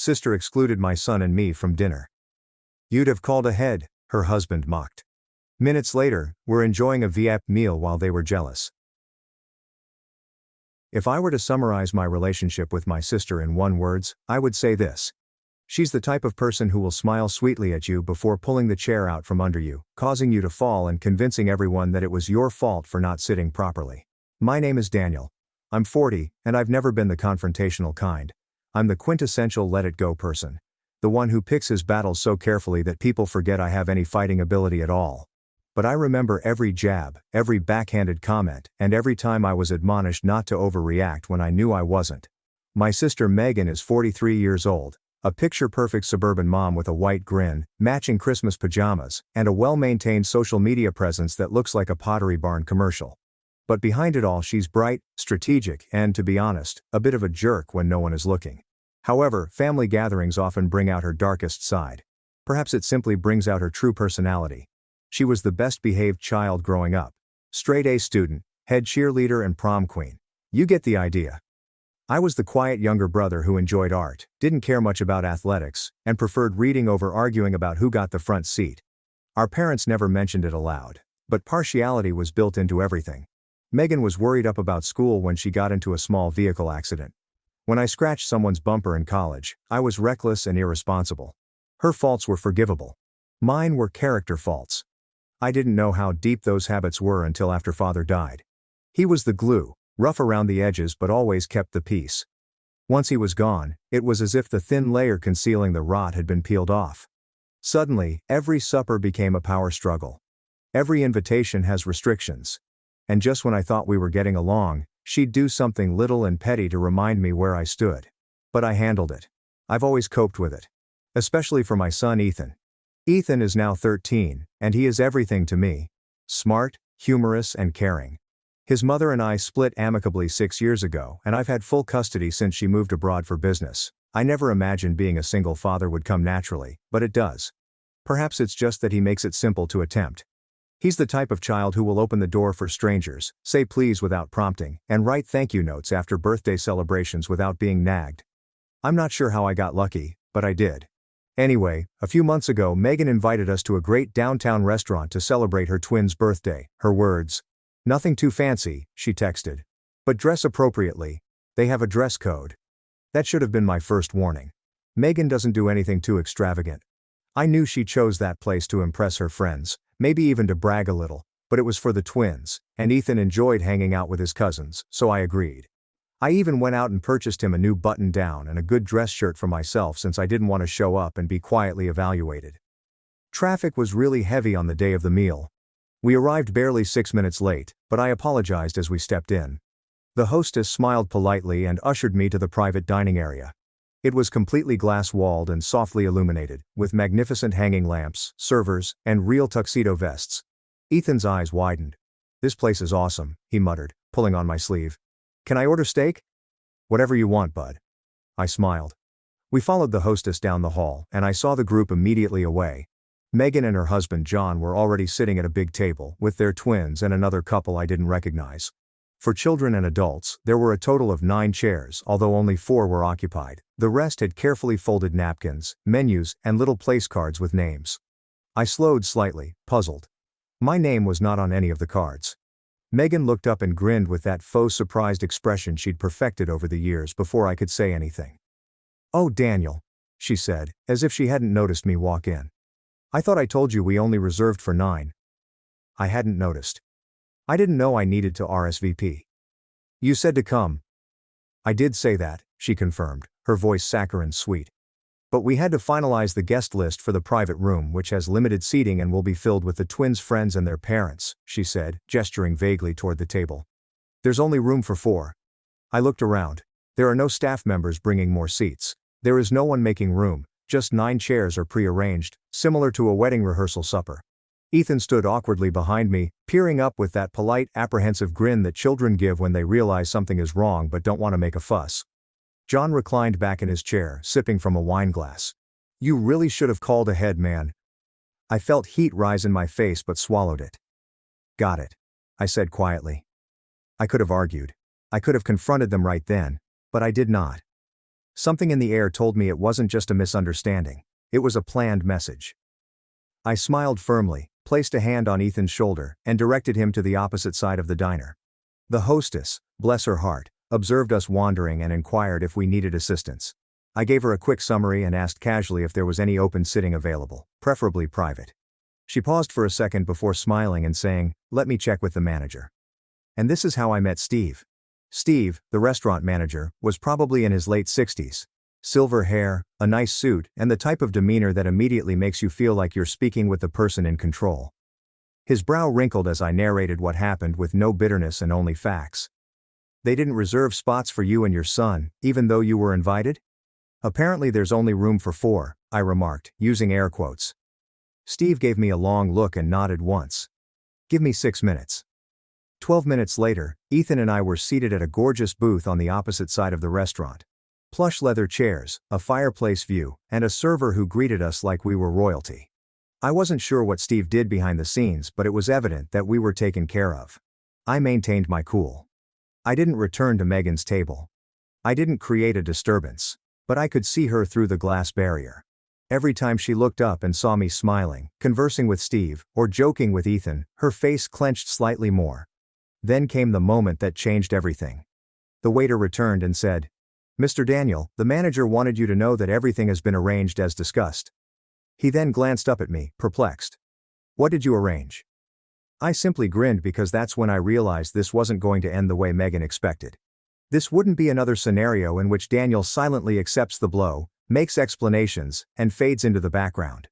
sister excluded my son and me from dinner. You'd have called ahead, her husband mocked. Minutes later, we're enjoying a VIP meal while they were jealous. If I were to summarize my relationship with my sister in one words, I would say this. She's the type of person who will smile sweetly at you before pulling the chair out from under you, causing you to fall and convincing everyone that it was your fault for not sitting properly. My name is Daniel. I'm 40, and I've never been the confrontational kind. I'm the quintessential let-it-go person. The one who picks his battles so carefully that people forget I have any fighting ability at all. But I remember every jab, every backhanded comment, and every time I was admonished not to overreact when I knew I wasn't. My sister Megan is 43 years old, a picture-perfect suburban mom with a white grin, matching Christmas pajamas, and a well-maintained social media presence that looks like a Pottery Barn commercial. But behind it all, she's bright, strategic, and, to be honest, a bit of a jerk when no one is looking. However, family gatherings often bring out her darkest side. Perhaps it simply brings out her true personality. She was the best-behaved child growing up. Straight-A student, head cheerleader and prom queen. You get the idea. I was the quiet younger brother who enjoyed art, didn't care much about athletics, and preferred reading over arguing about who got the front seat. Our parents never mentioned it aloud, but partiality was built into everything. Megan was worried up about school when she got into a small vehicle accident. When I scratched someone's bumper in college, I was reckless and irresponsible. Her faults were forgivable. Mine were character faults. I didn't know how deep those habits were until after father died. He was the glue, rough around the edges but always kept the peace. Once he was gone, it was as if the thin layer concealing the rot had been peeled off. Suddenly, every supper became a power struggle. Every invitation has restrictions. And just when I thought we were getting along, she'd do something little and petty to remind me where I stood. But I handled it. I've always coped with it. Especially for my son Ethan. Ethan is now 13, and he is everything to me. Smart, humorous, and caring. His mother and I split amicably 6 years ago, and I've had full custody since she moved abroad for business. I never imagined being a single father would come naturally, but it does. Perhaps it's just that he makes it simple to attempt. He's the type of child who will open the door for strangers, say please without prompting, and write thank you notes after birthday celebrations without being nagged. I'm not sure how I got lucky, but I did. Anyway, a few months ago Megan invited us to a great downtown restaurant to celebrate her twin's birthday. Her words. Nothing too fancy, she texted. But dress appropriately. They have a dress code. That should have been my first warning. Megan doesn't do anything too extravagant. I knew she chose that place to impress her friends, maybe even to brag a little, but it was for the twins, and Ethan enjoyed hanging out with his cousins, so I agreed. I even went out and purchased him a new button-down and a good dress shirt for myself since I didn't want to show up and be quietly evaluated. Traffic was really heavy on the day of the meal. We arrived barely 6 minutes late, but I apologized as we stepped in. The hostess smiled politely and ushered me to the private dining area. It was completely glass-walled and softly illuminated, with magnificent hanging lamps, servers, and real tuxedo vests. Ethan's eyes widened. "This place is awesome," he muttered, pulling on my sleeve. "Can I order steak?" "Whatever you want, bud." I smiled. We followed the hostess down the hall, and I saw the group immediately away. Megan and her husband John were already sitting at a big table, with their twins and another couple I didn't recognize. For children and adults, there were a total of 9 chairs, although only 4 were occupied. The rest had carefully folded napkins, menus, and little place cards with names. I slowed slightly, puzzled. My name was not on any of the cards. Megan looked up and grinned with that faux surprised expression she'd perfected over the years before I could say anything. "Oh, Daniel," she said, as if she hadn't noticed me walk in. "I thought I told you we only reserved for 9. I hadn't noticed. I didn't know I needed to RSVP. "You said to come." "I did say that," she confirmed, her voice saccharine sweet. "But we had to finalize the guest list for the private room, which has limited seating and will be filled with the twins' friends and their parents," she said, gesturing vaguely toward the table. "There's only room for 4. I looked around. There are no staff members bringing more seats. There is no one making room, just 9 chairs are pre-arranged, similar to a wedding rehearsal supper. Ethan stood awkwardly behind me, peering up with that polite, apprehensive grin that children give when they realize something is wrong but don't want to make a fuss. John reclined back in his chair, sipping from a wine glass. "You really should have called ahead, man." I felt heat rise in my face but swallowed it. "Got it," I said quietly. I could have argued. I could have confronted them right then, but I did not. Something in the air told me it wasn't just a misunderstanding. It was a planned message. I smiled firmly, placed a hand on Ethan's shoulder, and directed him to the opposite side of the diner. The hostess, bless her heart, observed us wandering and inquired if we needed assistance. I gave her a quick summary and asked casually if there was any open sitting available, preferably private. She paused for a second before smiling and saying, "Let me check with the manager." And this is how I met Steve. Steve, the restaurant manager, was probably in his late 60s. Silver hair, a nice suit, and the type of demeanor that immediately makes you feel like you're speaking with the person in control. His brow wrinkled as I narrated what happened with no bitterness and only facts. "They didn't reserve spots for you and your son, even though you were invited?" "Apparently there's only room for 4, I remarked, using air quotes. Steve gave me a long look and nodded once. "Give me 6 minutes." 12 minutes later, Ethan and I were seated at a gorgeous booth on the opposite side of the restaurant. Plush leather chairs, a fireplace view, and a server who greeted us like we were royalty. I wasn't sure what Steve did behind the scenes, but it was evident that we were taken care of. I maintained my cool. I didn't return to Megan's table. I didn't create a disturbance. But I could see her through the glass barrier. Every time she looked up and saw me smiling, conversing with Steve, or joking with Ethan, her face clenched slightly more. Then came the moment that changed everything. The waiter returned and said, "Mr. Daniel, the manager wanted you to know that everything has been arranged as discussed." He then glanced up at me, perplexed. "What did you arrange?" I simply grinned because that's when I realized this wasn't going to end the way Megan expected. This wouldn't be another scenario in which Daniel silently accepts the blow, makes explanations, and fades into the background.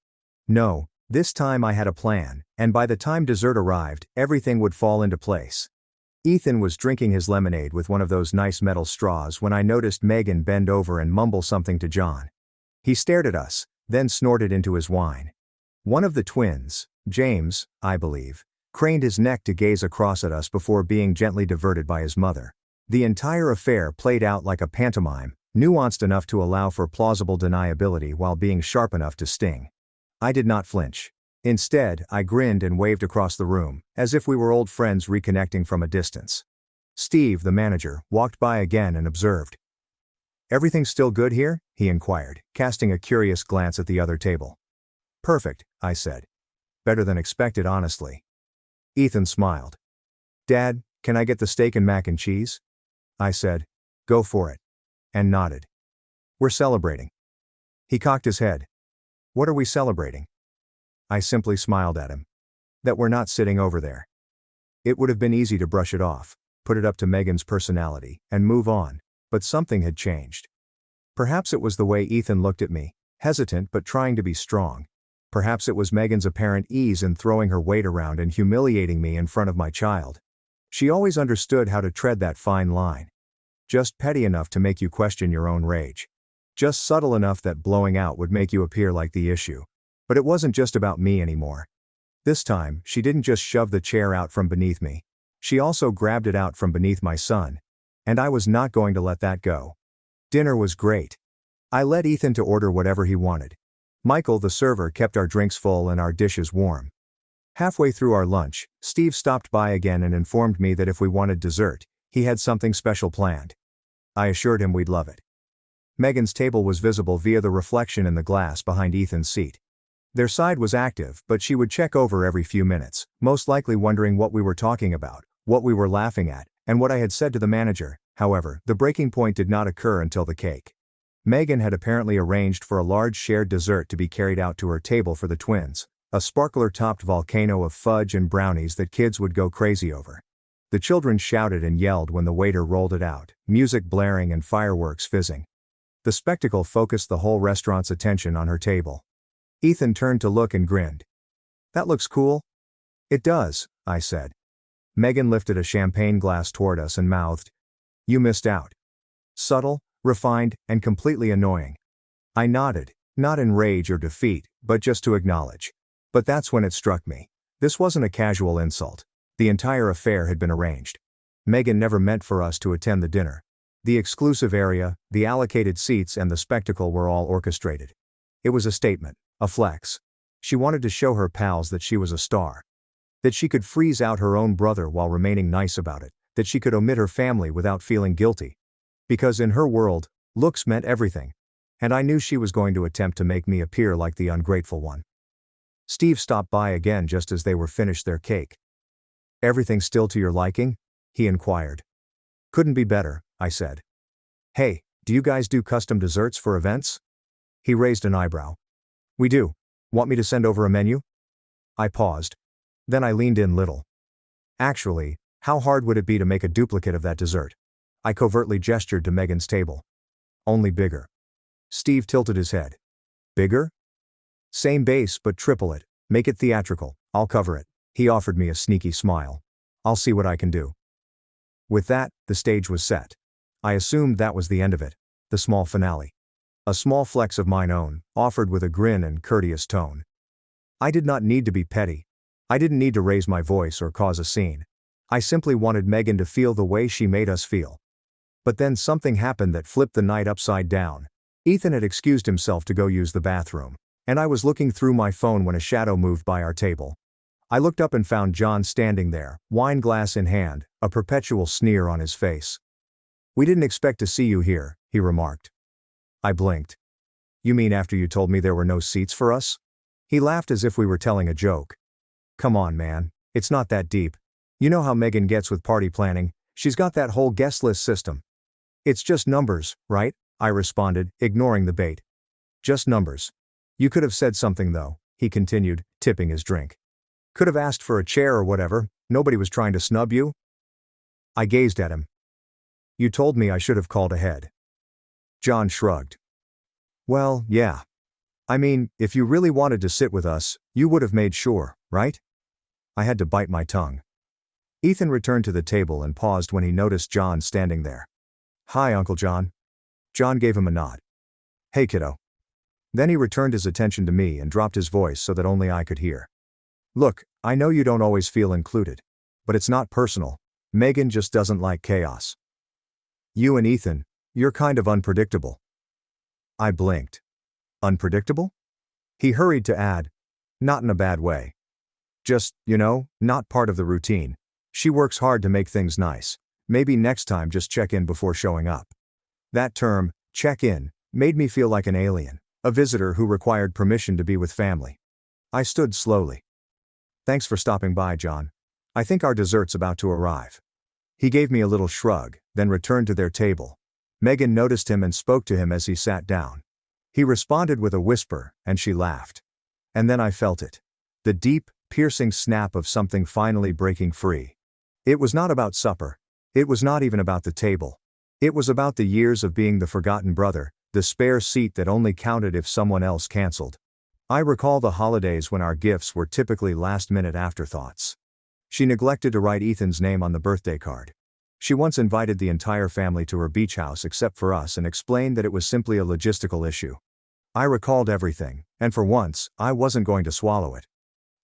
No, this time I had a plan, and by the time dessert arrived, everything would fall into place. Ethan was drinking his lemonade with one of those nice metal straws when I noticed Megan bend over and mumble something to John. He stared at us, then snorted into his wine. One of the twins, James, I believe, craned his neck to gaze across at us before being gently diverted by his mother. The entire affair played out like a pantomime, nuanced enough to allow for plausible deniability while being sharp enough to sting. I did not flinch. Instead, I grinned and waved across the room, as if we were old friends reconnecting from a distance. Steve, the manager, walked by again and observed. "Everything still good here?" he inquired, casting a curious glance at the other table. "Perfect," I said. "Better than expected, honestly." Ethan smiled. "Dad, can I get the steak and mac and cheese?" I said, "Go for it," and nodded. "We're celebrating." He cocked his head. "What are we celebrating?" I simply smiled at him. "That we're not sitting over there." It would have been easy to brush it off, put it up to Megan's personality, and move on, but something had changed. Perhaps it was the way Ethan looked at me, hesitant but trying to be strong. Perhaps it was Megan's apparent ease in throwing her weight around and humiliating me in front of my child. She always understood how to tread that fine line. Just petty enough to make you question your own rage. Just subtle enough that blowing out would make you appear like the issue. But it wasn't just about me anymore. This time, she didn't just shove the chair out from beneath me. She also grabbed it out from beneath my son. And I was not going to let that go. Dinner was great. I led Ethan to order whatever he wanted. Michael, the server, kept our drinks full and our dishes warm. Halfway through our lunch, Steve stopped by again and informed me that if we wanted dessert, he had something special planned. I assured him we'd love it. Megan's table was visible via the reflection in the glass behind Ethan's seat. Their side was active, but she would check over every few minutes, most likely wondering what we were talking about, what we were laughing at, and what I had said to the manager. However, the breaking point did not occur until the cake. Megan had apparently arranged for a large shared dessert to be carried out to her table for the twins, a sparkler-topped volcano of fudge and brownies that kids would go crazy over. The children shouted and yelled when the waiter rolled it out, music blaring and fireworks fizzing. The spectacle focused the whole restaurant's attention on her table. Ethan turned to look and grinned. "That looks cool." "It does," I said. Megan lifted a champagne glass toward us and mouthed, "You missed out." Subtle, refined, and completely annoying. I nodded, not in rage or defeat, but just to acknowledge. But that's when it struck me. This wasn't a casual insult. The entire affair had been arranged. Megan never meant for us to attend the dinner. The exclusive area, the allocated seats, and the spectacle were all orchestrated. It was a statement, a flex. She wanted to show her pals that she was a star. That she could freeze out her own brother while remaining nice about it, that she could omit her family without feeling guilty. Because in her world, Looks meant everything. And I knew she was going to attempt to make me appear like the ungrateful one. Steve stopped by again just as they were finished their cake. "Everything still to your liking?" he inquired. "Couldn't be better," I said. "Hey, do you guys do custom desserts for events?" He raised an eyebrow. "We do. Want me to send over a menu?" I paused. Then I leaned in little. "Actually, how hard would it be to make a duplicate of that dessert?" I covertly gestured to Megan's table. "Only bigger." Steve tilted his head. "Bigger?" "Same base but triple it. Make it theatrical. I'll cover it." He offered me a sneaky smile. "I'll see what I can do." With that, the stage was set. I assumed that was the end of it. The small finale. A small flex of mine own, offered with a grin and courteous tone. I did not need to be petty. I didn't need to raise my voice or cause a scene. I simply wanted Megan to feel the way she made us feel. But then something happened that flipped the night upside down. Ethan had excused himself to go use the bathroom, and I was looking through my phone when a shadow moved by our table. I looked up and found John standing there, wine glass in hand, a perpetual sneer on his face. "We didn't expect to see you here," he remarked. I blinked. "You mean after you told me there were no seats for us?" He laughed as if we were telling a joke. "Come on, man. It's not that deep. You know how Megan gets with party planning. She's got that whole guest list system." "It's just numbers, right?" I responded, ignoring the bait. "Just numbers. You could have said something though," he continued, tipping his drink. "Could have asked for a chair or whatever. Nobody was trying to snub you." I gazed at him. "You told me I should have called ahead." John shrugged. "Well, yeah. I mean, if you really wanted to sit with us, you would have made sure, right?" I had to bite my tongue. Ethan returned to the table and paused when he noticed John standing there. "Hi, Uncle John." John gave him a nod. "Hey, kiddo." Then he returned his attention to me and dropped his voice so that only I could hear. "Look, I know you don't always feel included. But it's not personal. Megan just doesn't like chaos. You and Ethan, you're kind of unpredictable." I blinked. "Unpredictable?" He hurried to add, "Not in a bad way. Just, not part of the routine. She works hard to make things nice. Maybe next time just check in before showing up." That term, check in, made me feel like an alien, a visitor who required permission to be with family. I stood slowly. "Thanks for stopping by, John. I think our dessert's about to arrive." He gave me a little shrug, then returned to their table. Megan noticed him and spoke to him as he sat down. He responded with a whisper, and she laughed. And then I felt it. The deep, piercing snap of something finally breaking free. It was not about supper. It was not even about the table. It was about the years of being the forgotten brother, the spare seat that only counted if someone else canceled. I recall the holidays when our gifts were typically last-minute afterthoughts. She neglected to write Ethan's name on the birthday card. She once invited the entire family to her beach house except for us and explained that it was simply a logistical issue. I recalled everything, and for once, I wasn't going to swallow it.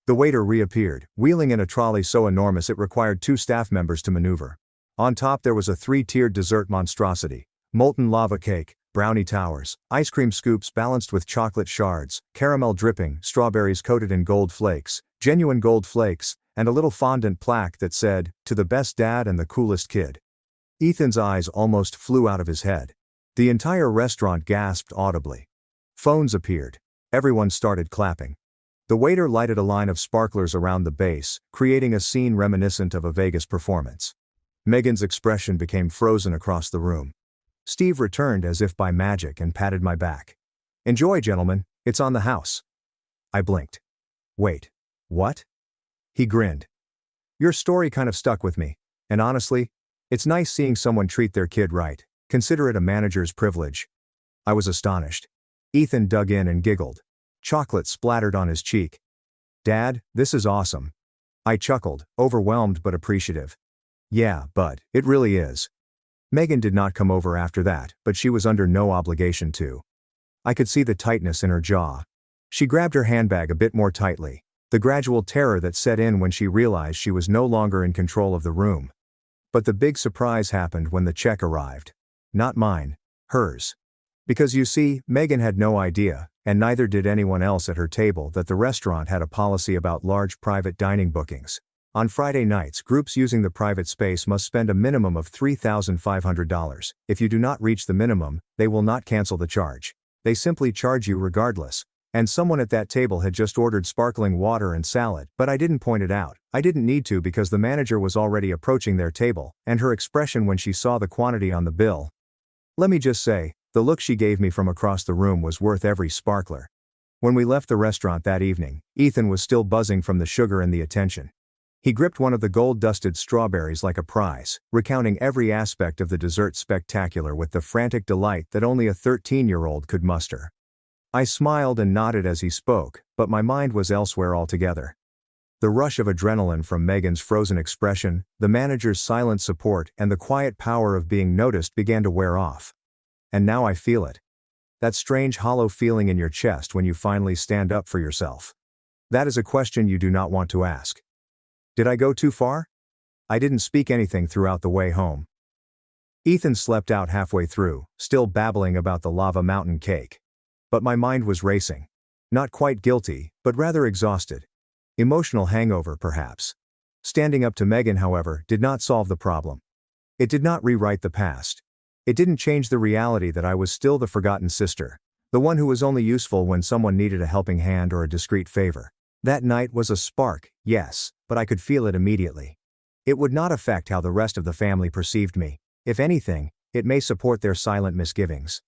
The waiter reappeared, wheeling in a trolley so enormous it required 2 staff members to maneuver. On top there was a 3-tiered dessert monstrosity: molten lava cake, brownie towers, ice cream scoops balanced with chocolate shards, caramel dripping, strawberries coated in gold flakes, genuine gold flakes, and a little fondant plaque that said, "To the best dad and the coolest kid." Ethan's eyes almost flew out of his head. The entire restaurant gasped audibly. Phones appeared. Everyone started clapping. The waiter lighted a line of sparklers around the base, creating a scene reminiscent of a Vegas performance. Megan's expression became frozen across the room. Steve returned as if by magic and patted my back. "Enjoy, gentlemen, it's on the house." I blinked. "Wait. What?" He grinned. "Your story kind of stuck with me, and honestly, it's nice seeing someone treat their kid right. Consider it a manager's privilege." I was astonished. Ethan dug in and giggled. Chocolate splattered on his cheek. "Dad, this is awesome." I chuckled, overwhelmed but appreciative. "Yeah, but it really is." Megan did not come over after that, but she was under no obligation to. I could see the tightness in her jaw. She grabbed her handbag a bit more tightly, the gradual terror that set in when she realized she was no longer in control of the room. But the big surprise happened when the check arrived. Not mine, hers. Because you see, Megan had no idea, and neither did anyone else at her table, that the restaurant had a policy about large private dining bookings. On Friday nights, groups using the private space must spend a minimum of $3,500. If you do not reach the minimum, they will not cancel the charge. They simply charge you regardless. And someone at that table had just ordered sparkling water and salad, but I didn't point it out. I didn't need to because the manager was already approaching their table, and her expression when she saw the quantity on the bill. Let me just say, the look she gave me from across the room was worth every sparkler. When we left the restaurant that evening, Ethan was still buzzing from the sugar and the attention. He gripped one of the gold-dusted strawberries like a prize, recounting every aspect of the dessert spectacular with the frantic delight that only a 13-year-old could muster. I smiled and nodded as he spoke, but my mind was elsewhere altogether. The rush of adrenaline from Megan's frozen expression, the manager's silent support, and the quiet power of being noticed began to wear off. And now I feel it. That strange hollow feeling in your chest when you finally stand up for yourself. That is a question you do not want to ask. Did I go too far? I didn't speak anything throughout the way home. Ethan slept out halfway through, still babbling about the lava mountain cake. But my mind was racing. Not quite guilty, but rather exhausted. Emotional hangover, perhaps. Standing up to Megan, however, did not solve the problem. It did not rewrite the past. It didn't change the reality that I was still the forgotten sister, the one who was only useful when someone needed a helping hand or a discreet favor. That night was a spark, yes, but I could feel it immediately. It would not affect how the rest of the family perceived me. If anything, it may support their silent misgivings.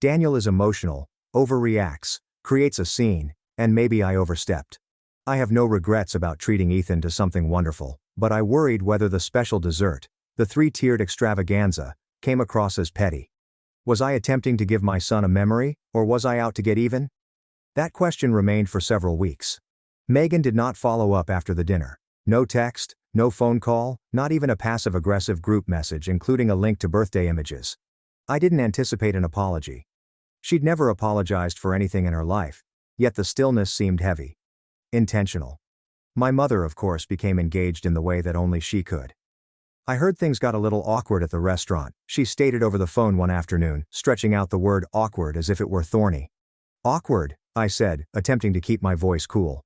Daniel is emotional, overreacts, creates a scene, and maybe I overstepped. I have no regrets about treating Ethan to something wonderful, but I worried whether the special dessert, the 3-tiered extravaganza, came across as petty. Was I attempting to give my son a memory, or was I out to get even? That question remained for several weeks. Megan did not follow up after the dinner. No text, no phone call, not even a passive-aggressive group message including a link to birthday images. I didn't anticipate an apology. She'd never apologized for anything in her life, yet the stillness seemed heavy. Intentional. My mother, of course, became engaged in the way that only she could. I heard things got a little awkward at the restaurant, she stated over the phone one afternoon, stretching out the word awkward as if it were thorny. Awkward, I said, attempting to keep my voice cool.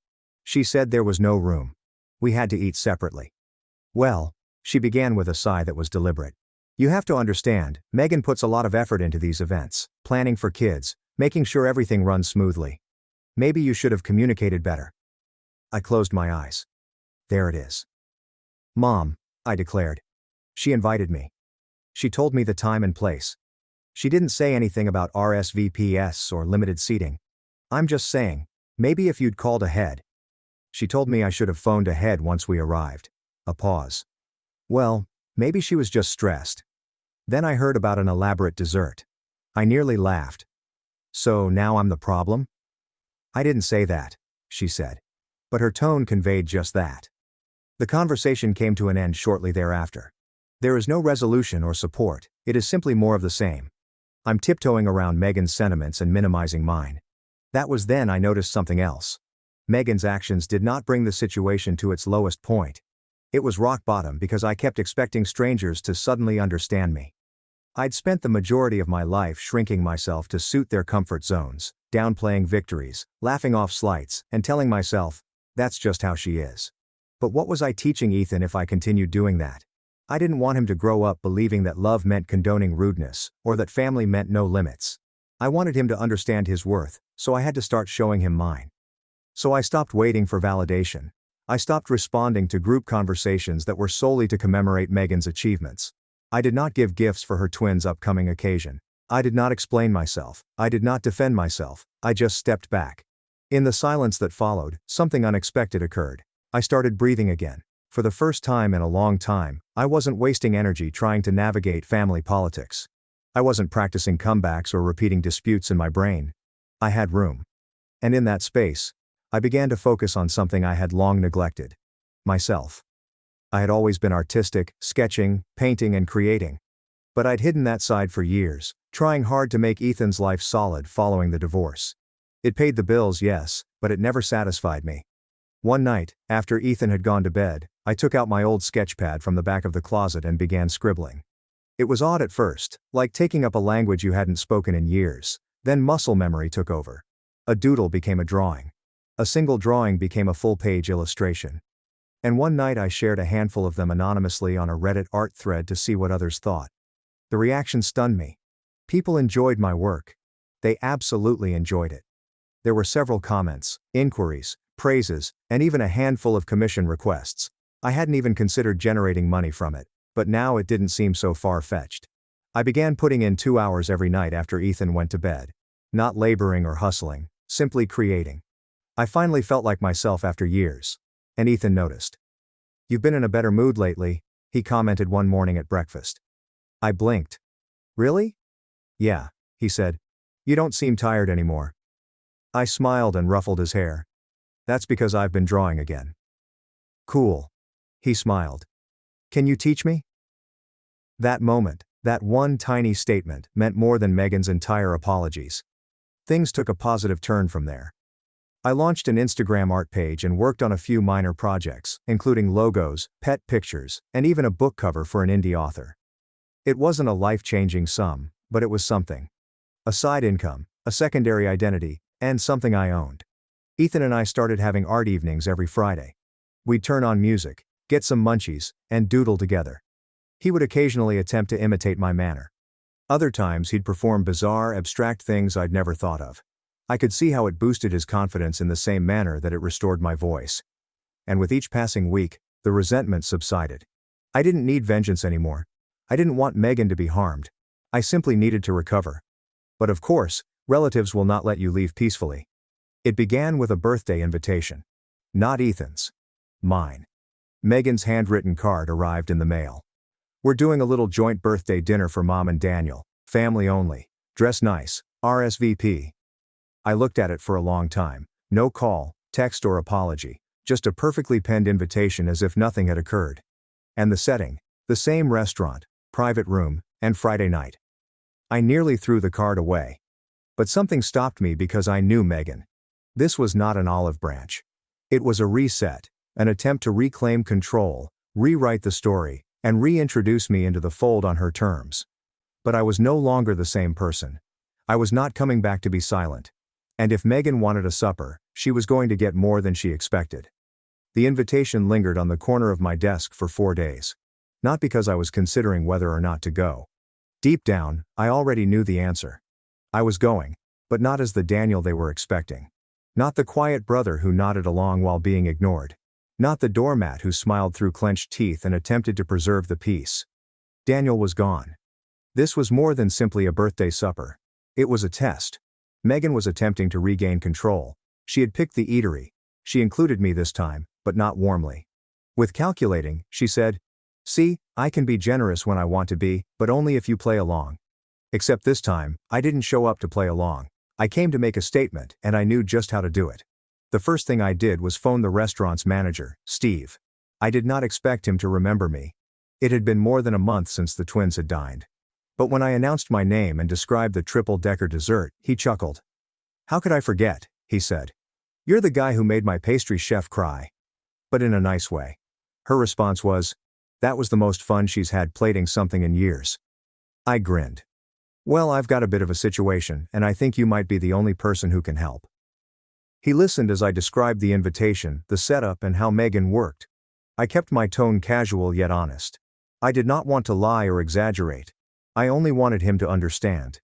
She said there was no room. We had to eat separately. Well, she began with a sigh that was deliberate. You have to understand, Megan puts a lot of effort into these events, planning for kids, making sure everything runs smoothly. Maybe you should have communicated better. I closed my eyes. There it is. Mom, I declared. She invited me. She told me the time and place. She didn't say anything about RSVPs or limited seating. I'm just saying, maybe if you'd called ahead. She told me I should have phoned ahead once we arrived. A pause. Well, maybe she was just stressed. Then I heard about an elaborate dessert. I nearly laughed. So now I'm the problem? I didn't say that, she said. But her tone conveyed just that. The conversation came to an end shortly thereafter. There is no resolution or support, it is simply more of the same. I'm tiptoeing around Megan's sentiments and minimizing mine. That was then I noticed something else. Megan's actions did not bring the situation to its lowest point. It was rock bottom because I kept expecting strangers to suddenly understand me. I'd spent the majority of my life shrinking myself to suit their comfort zones, downplaying victories, laughing off slights, and telling myself, that's just how she is. But what was I teaching Ethan if I continued doing that? I didn't want him to grow up believing that love meant condoning rudeness, or that family meant no limits. I wanted him to understand his worth, so I had to start showing him mine. So I stopped waiting for validation. I stopped responding to group conversations that were solely to commemorate Megan's achievements. I did not give gifts for her twins' upcoming occasion. I did not explain myself. I did not defend myself. I just stepped back. In the silence that followed, something unexpected occurred. I started breathing again. For the first time in a long time, I wasn't wasting energy trying to navigate family politics. I wasn't practicing comebacks or repeating disputes in my brain. I had room. And in that space, I began to focus on something I had long neglected. Myself. I had always been artistic, sketching, painting and creating. But I'd hidden that side for years, trying hard to make Ethan's life solid following the divorce. It paid the bills, yes, but it never satisfied me. One night, after Ethan had gone to bed, I took out my old sketchpad from the back of the closet and began scribbling. It was odd at first, like taking up a language you hadn't spoken in years. Then muscle memory took over. A doodle became a drawing. A single drawing became a full-page illustration. And one night I shared a handful of them anonymously on a Reddit art thread to see what others thought. The reaction stunned me. People enjoyed my work. They absolutely enjoyed it. There were several comments, inquiries, praises, and even a handful of commission requests. I hadn't even considered generating money from it, but now it didn't seem so far-fetched. I began putting in 2 hours every night after Ethan went to bed. Not laboring or hustling, simply creating. I finally felt like myself after years. And Ethan noticed. "You've been in a better mood lately," he commented one morning at breakfast. I blinked. "Really?" "Yeah," he said. "You don't seem tired anymore." I smiled and ruffled his hair. "That's because I've been drawing again." "Cool." He smiled. "Can you teach me?" That moment, that one tiny statement, meant more than Megan's entire apologies. Things took a positive turn from there. I launched an Instagram art page and worked on a few minor projects, including logos, pet pictures, and even a book cover for an indie author. It wasn't a life-changing sum, but it was something. A side income, a secondary identity, and something I owned. Ethan and I started having art evenings every Friday. We'd turn on music, get some munchies, and doodle together. He would occasionally attempt to imitate my manner. Other times he'd perform bizarre, abstract things I'd never thought of. I could see how it boosted his confidence in the same manner that it restored my voice. And with each passing week, the resentment subsided. I didn't need vengeance anymore. I didn't want Megan to be harmed. I simply needed to recover. But of course, relatives will not let you leave peacefully. It began with a birthday invitation. Not Ethan's. Mine. Megan's handwritten card arrived in the mail. "We're doing a little joint birthday dinner for Mom and Daniel, family only. Dress nice, RSVP." I looked at it for a long time. No call, text or apology, just a perfectly penned invitation as if nothing had occurred. And the setting, the same restaurant, private room, and Friday night. I nearly threw the card away. But something stopped me because I knew Megan. This was not an olive branch. It was a reset, an attempt to reclaim control, rewrite the story, and reintroduce me into the fold on her terms. But I was no longer the same person. I was not coming back to be silent. And if Megan wanted a supper, she was going to get more than she expected. The invitation lingered on the corner of my desk for 4 days. Not because I was considering whether or not to go. Deep down, I already knew the answer. I was going, but not as the Daniel they were expecting. Not the quiet brother who nodded along while being ignored. Not the doormat who smiled through clenched teeth and attempted to preserve the peace. Daniel was gone. This was more than simply a birthday supper. It was a test. Megan was attempting to regain control. She had picked the eatery. She included me this time, but not warmly. With calculating, she said, "See, I can be generous when I want to be, but only if you play along." Except this time, I didn't show up to play along. I came to make a statement, and I knew just how to do it. The first thing I did was phone the restaurant's manager, Steve. I did not expect him to remember me. It had been more than a month since the twins had dined. But when I announced my name and described the triple-decker dessert, he chuckled. "How could I forget?" he said. "You're the guy who made my pastry chef cry." But in a nice way. Her response was, "That was the most fun she's had plating something in years." I grinned. "Well, I've got a bit of a situation, and I think you might be the only person who can help." He listened as I described the invitation, the setup, and how Megan worked. I kept my tone casual yet honest. I did not want to lie or exaggerate. I only wanted him to understand.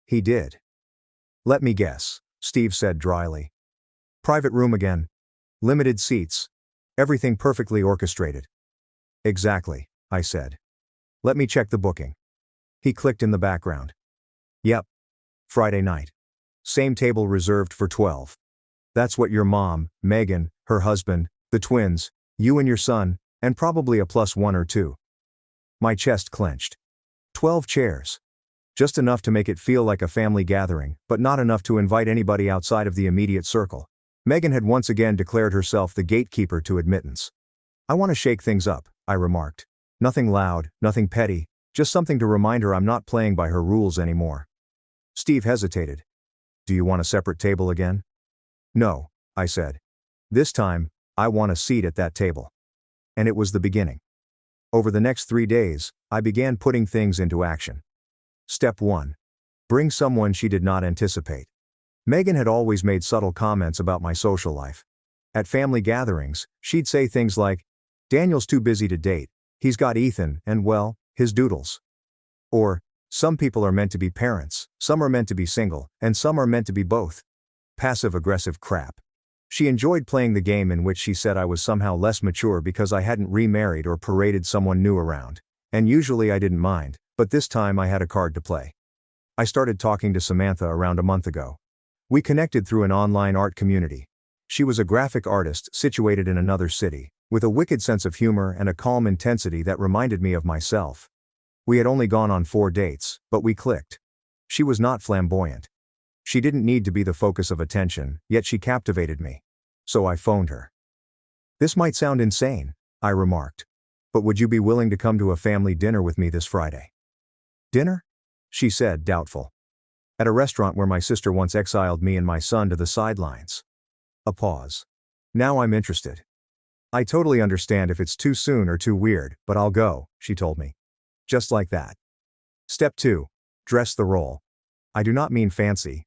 He did. "Let me guess," Steve said dryly. "Private room again. Limited seats. Everything perfectly orchestrated." "Exactly," I said. "Let me check the booking." He clicked in the background. "Yep. Friday night. Same table reserved for 12. That's what your mom, Megan, her husband, the twins, you and your son, and probably a plus one or two." My chest clenched. 12 chairs. Just enough to make it feel like a family gathering, but not enough to invite anybody outside of the immediate circle. Megan had once again declared herself the gatekeeper to admittance. "I want to shake things up," I remarked. "Nothing loud, nothing petty, just something to remind her I'm not playing by her rules anymore." Steve hesitated. "Do you want a separate table again?" "No," I said. "This time, I want a seat at that table." And it was the beginning. Over the next 3 days, I began putting things into action. Step 1. Bring someone she did not anticipate. Megan had always made subtle comments about my social life. At family gatherings, she'd say things like, Daniel's too busy to date. He's got Ethan and, well, his doodles. Or, some people are meant to be parents, some are meant to be single, and some are meant to be both. Passive-aggressive crap. She enjoyed playing the game in which she said I was somehow less mature because I hadn't remarried or paraded someone new around. And usually I didn't mind, but this time I had a card to play. I started talking to Samantha around a month ago. We connected through an online art community. She was a graphic artist situated in another city, with a wicked sense of humor and a calm intensity that reminded me of myself. We had only gone on 4 dates, but we clicked. She was not flamboyant. She didn't need to be the focus of attention, yet she captivated me. So I phoned her. "This might sound insane," I remarked. "But would you be willing to come to a family dinner with me this Friday?" "Dinner?" she said, doubtful. "At a restaurant where my sister once exiled me and my son to the sidelines." A pause. "Now I'm interested." "I totally understand if it's too soon or too weird, but I'll go," she told me. Just like that. Step 2. Dress the role. I do not mean fancy.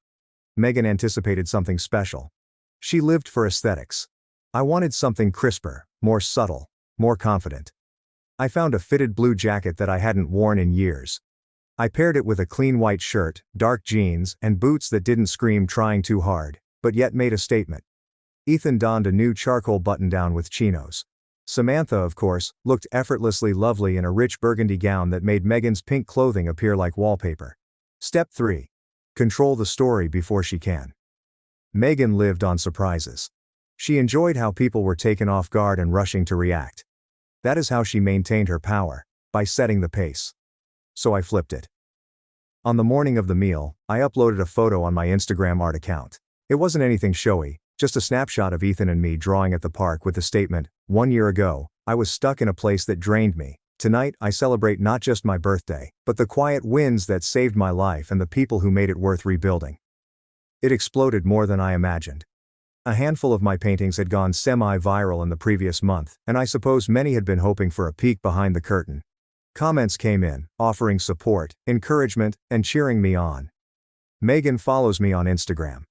Megan anticipated something special. She lived for aesthetics. I wanted something crisper, more subtle, more confident. I found a fitted blue jacket that I hadn't worn in years. I paired it with a clean white shirt, dark jeans, and boots that didn't scream trying too hard, but yet made a statement. Ethan donned a new charcoal button-down with chinos. Samantha, of course, looked effortlessly lovely in a rich burgundy gown that made Megan's pink clothing appear like wallpaper. Step 3. Control the story before she can. Megan lived on surprises. She enjoyed how people were taken off guard and rushing to react. That is how she maintained her power, by setting the pace. So I flipped it. On the morning of the meal, I uploaded a photo on my Instagram art account. It wasn't anything showy, just a snapshot of Ethan and me drawing at the park with the statement, "1 year ago, I was stuck in a place that drained me. Tonight, I celebrate not just my birthday, but the quiet wins that saved my life and the people who made it worth rebuilding." It exploded more than I imagined. A handful of my paintings had gone semi-viral in the previous month, and I suppose many had been hoping for a peek behind the curtain. Comments came in, offering support, encouragement, and cheering me on. Megan follows me on Instagram.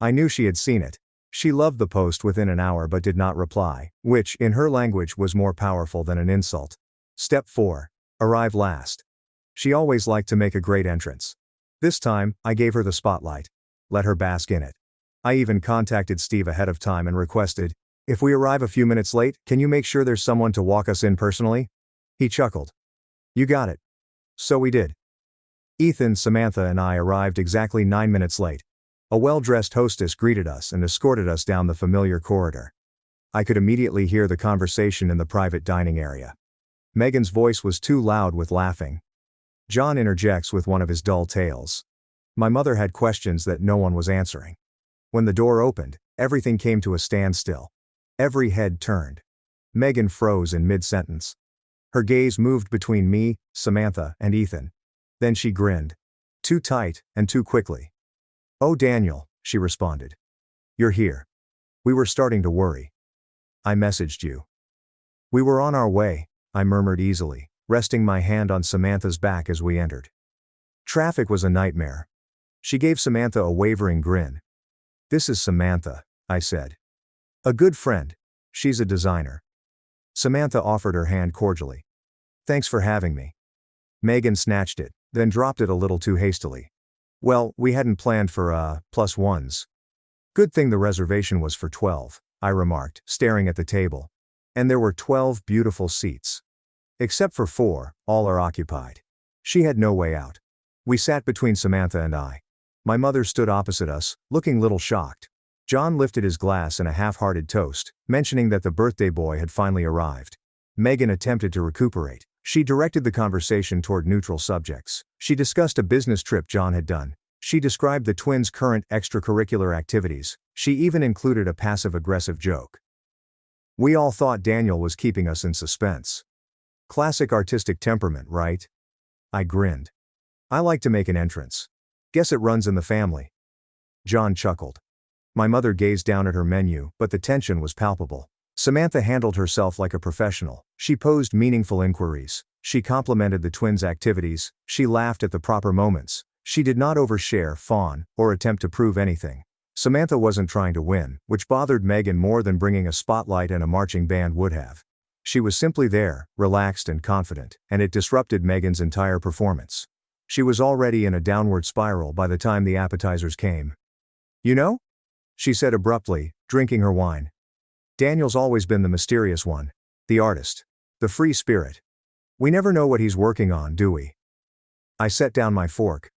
I knew she had seen it. She loved the post within an hour but did not reply, which, in her language, was more powerful than an insult. Step 4. Arrive last. She always liked to make a great entrance. This time, I gave her the spotlight. Let her bask in it. I even contacted Steve ahead of time and requested, "If we arrive a few minutes late, can you make sure there's someone to walk us in personally?" He chuckled. "You got it." So we did. Ethan, Samantha, and I arrived exactly 9 minutes late. A well-dressed hostess greeted us and escorted us down the familiar corridor. I could immediately hear the conversation in the private dining area. Megan's voice was too loud with laughing. John interjects with one of his dull tales. My mother had questions that no one was answering. When the door opened, everything came to a standstill. Every head turned. Megan froze in mid-sentence. Her gaze moved between me, Samantha, and Ethan. Then she grinned. Too tight, and too quickly. "Oh, Daniel," she responded. "You're here. We were starting to worry. I messaged you." "We were on our way," I murmured easily, resting my hand on Samantha's back as we entered. Traffic was a nightmare. She gave Samantha a wavering grin. "This is Samantha," I said. "A good friend. She's a designer." Samantha offered her hand cordially. "Thanks for having me." Megan snatched it, then dropped it a little too hastily. "Well, we hadn't planned for, plus ones." "Good thing the reservation was for 12, I remarked, staring at the table. "And there were 12 beautiful seats. Except for 4, all are occupied." She had no way out. We sat between Samantha and I. My mother stood opposite us, looking little shocked. John lifted his glass in a half-hearted toast, mentioning that the birthday boy had finally arrived. Megan attempted to recuperate. She directed the conversation toward neutral subjects. She discussed a business trip John had done. She described the twins' current extracurricular activities. She even included a passive-aggressive joke. We all thought Daniel was keeping us in suspense. Classic artistic temperament, right? I grinned. "I like to make an entrance. Guess it runs in the family." John chuckled. My mother gazed down at her menu, but the tension was palpable. Samantha handled herself like a professional. She posed meaningful inquiries. She complimented the twins' activities. She laughed at the proper moments. She did not overshare, fawn, or attempt to prove anything. Samantha wasn't trying to win, which bothered Megan more than bringing a spotlight and a marching band would have. She was simply there, relaxed and confident, and it disrupted Megan's entire performance. She was already in a downward spiral by the time the appetizers came. "You know?" she said abruptly, drinking her wine. "Daniel's always been the mysterious one. The artist. The free spirit. We never know what he's working on, do we?" I set down my fork.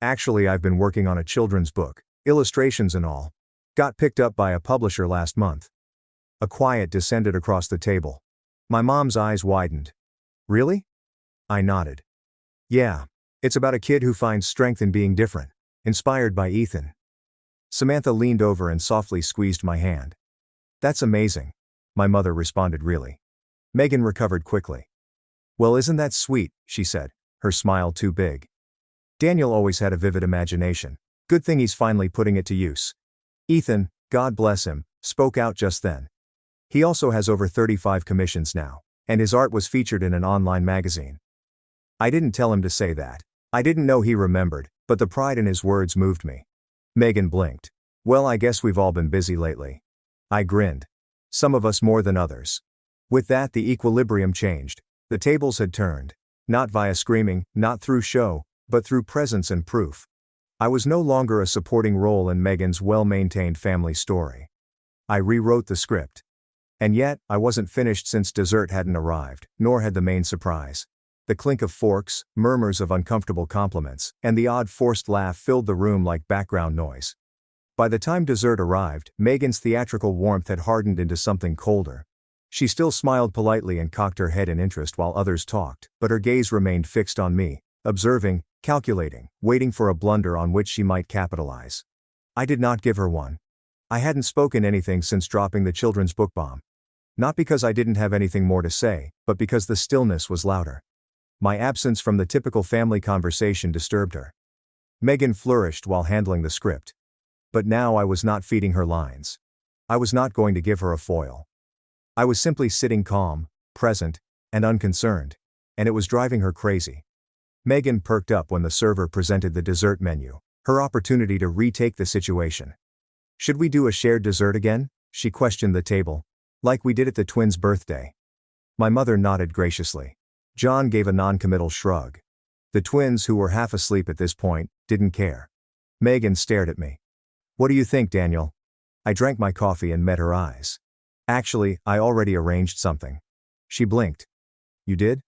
"Actually, I've been working on a children's book, illustrations and all. Got picked up by a publisher last month." A quiet descended across the table. My mom's eyes widened. "Really?" I nodded. "Yeah. It's about a kid who finds strength in being different. Inspired by Ethan." Samantha leaned over and softly squeezed my hand. "That's amazing." My mother responded really. Megan recovered quickly. "Well, isn't that sweet," she said, her smile too big. "Daniel always had a vivid imagination. Good thing he's finally putting it to use." Ethan, God bless him, spoke out just then. He also has over 35 commissions now, and his art was featured in an online magazine. I didn't tell him to say that. I didn't know he remembered, but the pride in his words moved me. Megan blinked. "Well, I guess we've all been busy lately." I grinned. Some of us more than others. With that, the equilibrium changed. The tables had turned. Not via screaming, not through show, but through presence and proof. I was no longer a supporting role in Megan's well-maintained family story. I rewrote the script. And yet, I wasn't finished since dessert hadn't arrived, nor had the main surprise. The clink of forks, murmurs of uncomfortable compliments, and the odd forced laugh filled the room like background noise. By the time dessert arrived, Megan's theatrical warmth had hardened into something colder. She still smiled politely and cocked her head in interest while others talked, but her gaze remained fixed on me, observing, calculating, waiting for a blunder on which she might capitalize. I did not give her one. I hadn't spoken anything since dropping the children's book bomb. Not because I didn't have anything more to say, but because the stillness was louder. My absence from the typical family conversation disturbed her. Megan flourished while handling the script. But now I was not feeding her lines. I was not going to give her a foil. I was simply sitting calm, present, and unconcerned, and it was driving her crazy. Megan perked up when the server presented the dessert menu, her opportunity to retake the situation. "Should we do a shared dessert again?" she questioned the table. "Like we did at the twins' birthday." My mother nodded graciously. John gave a non-committal shrug. The twins, who were half asleep at this point, didn't care. Megan stared at me. "What do you think, Daniel?" I drank my coffee and met her eyes. "Actually, I already arranged something." She blinked. "You did?"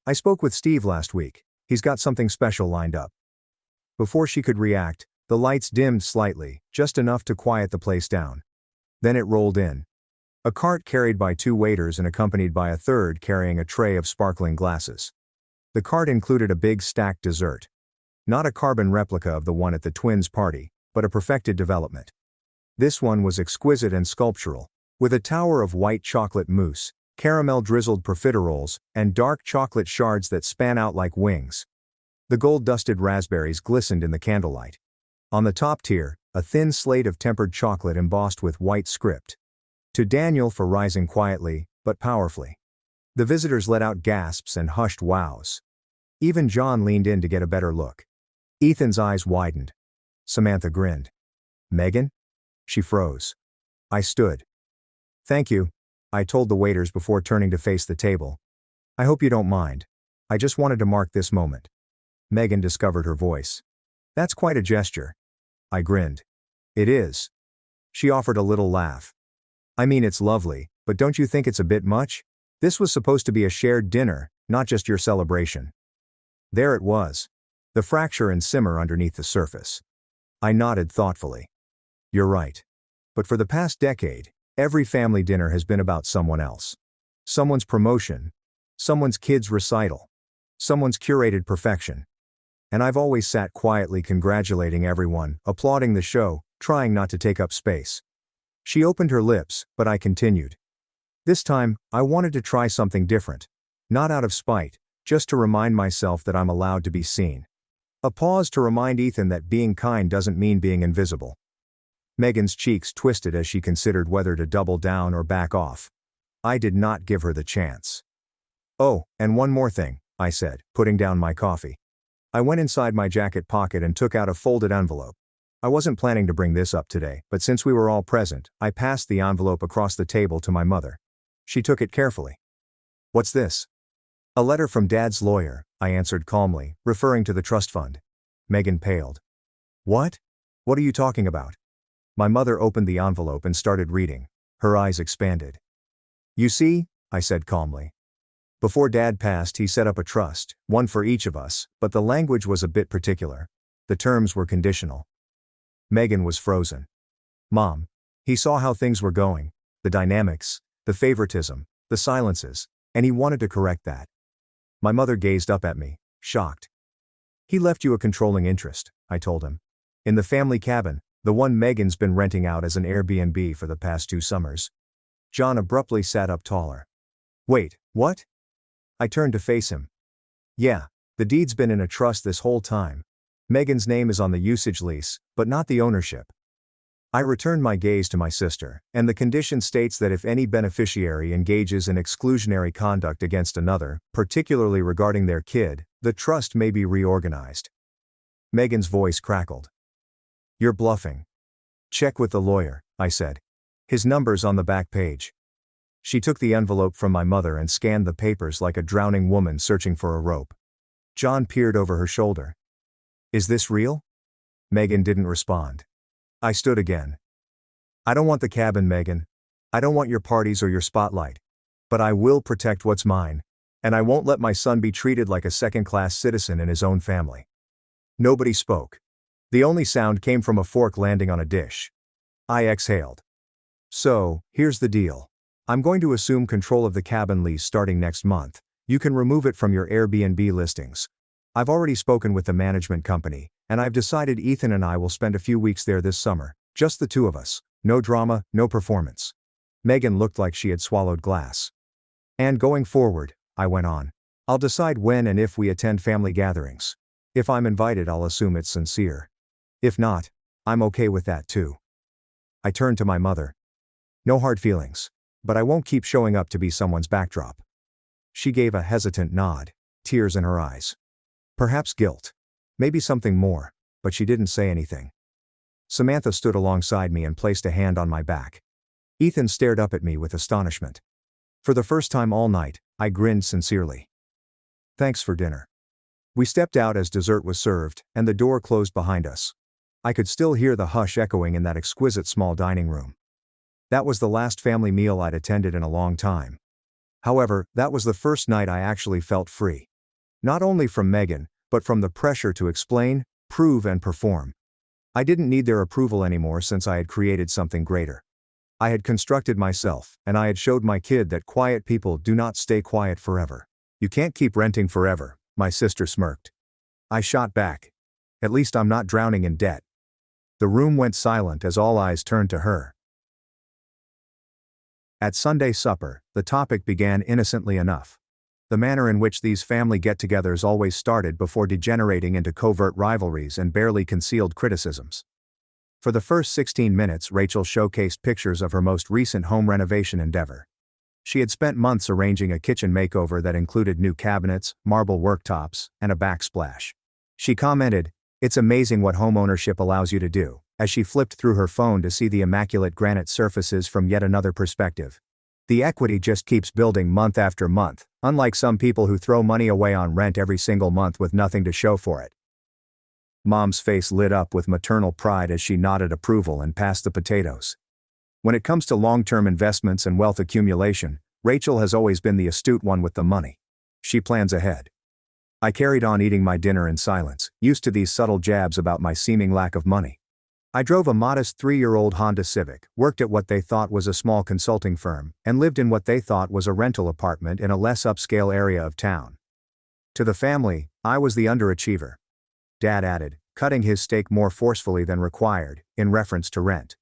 "I spoke with Steve last week. He's got something special lined up." Before she could react, the lights dimmed slightly, just enough to quiet the place down. Then it rolled in. A cart carried by 2 waiters and accompanied by a third carrying a tray of sparkling glasses. The cart included a big stacked dessert. Not a carbon replica of the one at the twins' party, but a perfected development. This one was exquisite and sculptural, with a tower of white chocolate mousse, caramel-drizzled profiteroles, and dark chocolate shards that span out like wings. The gold-dusted raspberries glistened in the candlelight. On the top tier, a thin slate of tempered chocolate embossed with white script. "To Daniel for rising quietly, but powerfully." The visitors let out gasps and hushed wows. Even John leaned in to get a better look. Ethan's eyes widened. Samantha grinned. "Megan?" She froze. I stood. "Thank you," I told the waiters before turning to face the table. "I hope you don't mind. I just wanted to mark this moment." Megan discovered her voice. "That's quite a gesture." I grinned. "It is." She offered a little laugh. "I mean, it's lovely, but don't you think it's a bit much? This was supposed to be a shared dinner, not just your celebration." There it was. The fracture and simmer underneath the surface. I nodded thoughtfully. "You're right. But for the past decade, every family dinner has been about someone else. Someone's promotion. Someone's kid's recital. Someone's curated perfection. And I've always sat quietly congratulating everyone, applauding the show, trying not to take up space." She opened her lips, but I continued. "This time, I wanted to try something different. Not out of spite, just to remind myself that I'm allowed to be seen. A pause to remind Ethan that being kind doesn't mean being invisible." Megan's cheeks twisted as she considered whether to double down or back off. I did not give her the chance. "Oh, and one more thing," I said, putting down my coffee. I went inside my jacket pocket and took out a folded envelope. I wasn't planning to bring this up today, but since we were all present, I passed the envelope across the table to my mother. She took it carefully. What's this? A letter from Dad's lawyer, I answered calmly, referring to the trust fund. Megan paled. What? What are you talking about? My mother opened the envelope and started reading. Her eyes expanded. You see, I said calmly. Before Dad passed, he set up a trust, one for each of us, but the language was a bit particular. The terms were conditional. Megan was frozen. Mom. He saw how things were going, the dynamics, the favoritism, the silences, and he wanted to correct that. My mother gazed up at me, shocked. He left you a controlling interest, I told him. In the family cabin, the one Megan's been renting out as an Airbnb for the past 2 summers. John abruptly sat up taller. Wait, what? I turned to face him. Yeah, the deed's been in a trust this whole time. Megan's name is on the usage lease, but not the ownership. I returned my gaze to my sister, and the condition states that if any beneficiary engages in exclusionary conduct against another, particularly regarding their kid, the trust may be reorganized. Megan's voice crackled. You're bluffing. Check with the lawyer, I said. His number's on the back page. She took the envelope from my mother and scanned the papers like a drowning woman searching for a rope. John peered over her shoulder. Is this real? Megan didn't respond. I stood again. I don't want the cabin, Megan. I don't want your parties or your spotlight. But I will protect what's mine. And I won't let my son be treated like a second-class citizen in his own family. Nobody spoke. The only sound came from a fork landing on a dish. I exhaled. So, here's the deal. I'm going to assume control of the cabin lease starting next month. You can remove it from your Airbnb listings. I've already spoken with the management company, and I've decided Ethan and I will spend a few weeks there this summer, just the 2 of us, no drama, no performance. Megan looked like she had swallowed glass. And going forward, I went on, I'll decide when and if we attend family gatherings. If I'm invited, I'll assume it's sincere. If not, I'm okay with that too. I turned to my mother. No hard feelings, but I won't keep showing up to be someone's backdrop. She gave a hesitant nod, tears in her eyes. Perhaps guilt. Maybe something more, but she didn't say anything. Samantha stood alongside me and placed a hand on my back. Ethan stared up at me with astonishment. For the first time all night, I grinned sincerely. Thanks for dinner. We stepped out as dessert was served, and the door closed behind us. I could still hear the hush echoing in that exquisite small dining room. That was the last family meal I'd attended in a long time. However, that was the first night I actually felt free. Not only from Megan, but from the pressure to explain, prove and perform. I didn't need their approval anymore since I had created something greater. I had constructed myself, and I had showed my kid that quiet people do not stay quiet forever. You can't keep renting forever, my sister smirked. I shot back. At least I'm not drowning in debt. The room went silent as all eyes turned to her. At Sunday supper, the topic began innocently enough. The manner in which these family get-togethers always started before degenerating into covert rivalries and barely concealed criticisms. For the first 16 minutes, Rachel showcased pictures of her most recent home renovation endeavor. She had spent months arranging a kitchen makeover that included new cabinets, marble worktops, and a backsplash. She commented, "It's amazing what homeownership allows you to do," as she flipped through her phone to see the immaculate granite surfaces from yet another perspective. The equity just keeps building month after month, unlike some people who throw money away on rent every single month with nothing to show for it. Mom's face lit up with maternal pride as she nodded approval and passed the potatoes. When it comes to long-term investments and wealth accumulation, Rachel has always been the astute one with the money. She plans ahead. I carried on eating my dinner in silence, used to these subtle jabs about my seeming lack of money. I drove a modest 3-year-old Honda Civic, worked at what they thought was a small consulting firm, and lived in what they thought was a rental apartment in a less upscale area of town. To the family, I was the underachiever. Dad added, cutting his steak more forcefully than required, in reference to rent.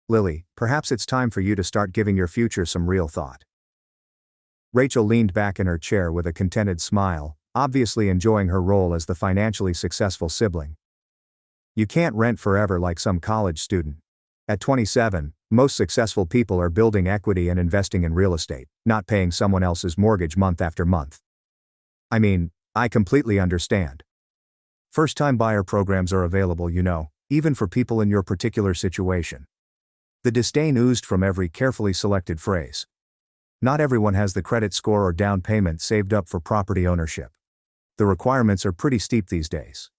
Lily, perhaps it's time for you to start giving your future some real thought. Rachel leaned back in her chair with a contented smile, obviously enjoying her role as the financially successful sibling. You can't rent forever like some college student. At 27, most successful people are building equity and investing in real estate, not paying someone else's mortgage month after month. I mean, I completely understand. First-time buyer programs are available, even for people in your particular situation. The disdain oozed from every carefully selected phrase. Not everyone has the credit score or down payment saved up for property ownership. The requirements are pretty steep these days.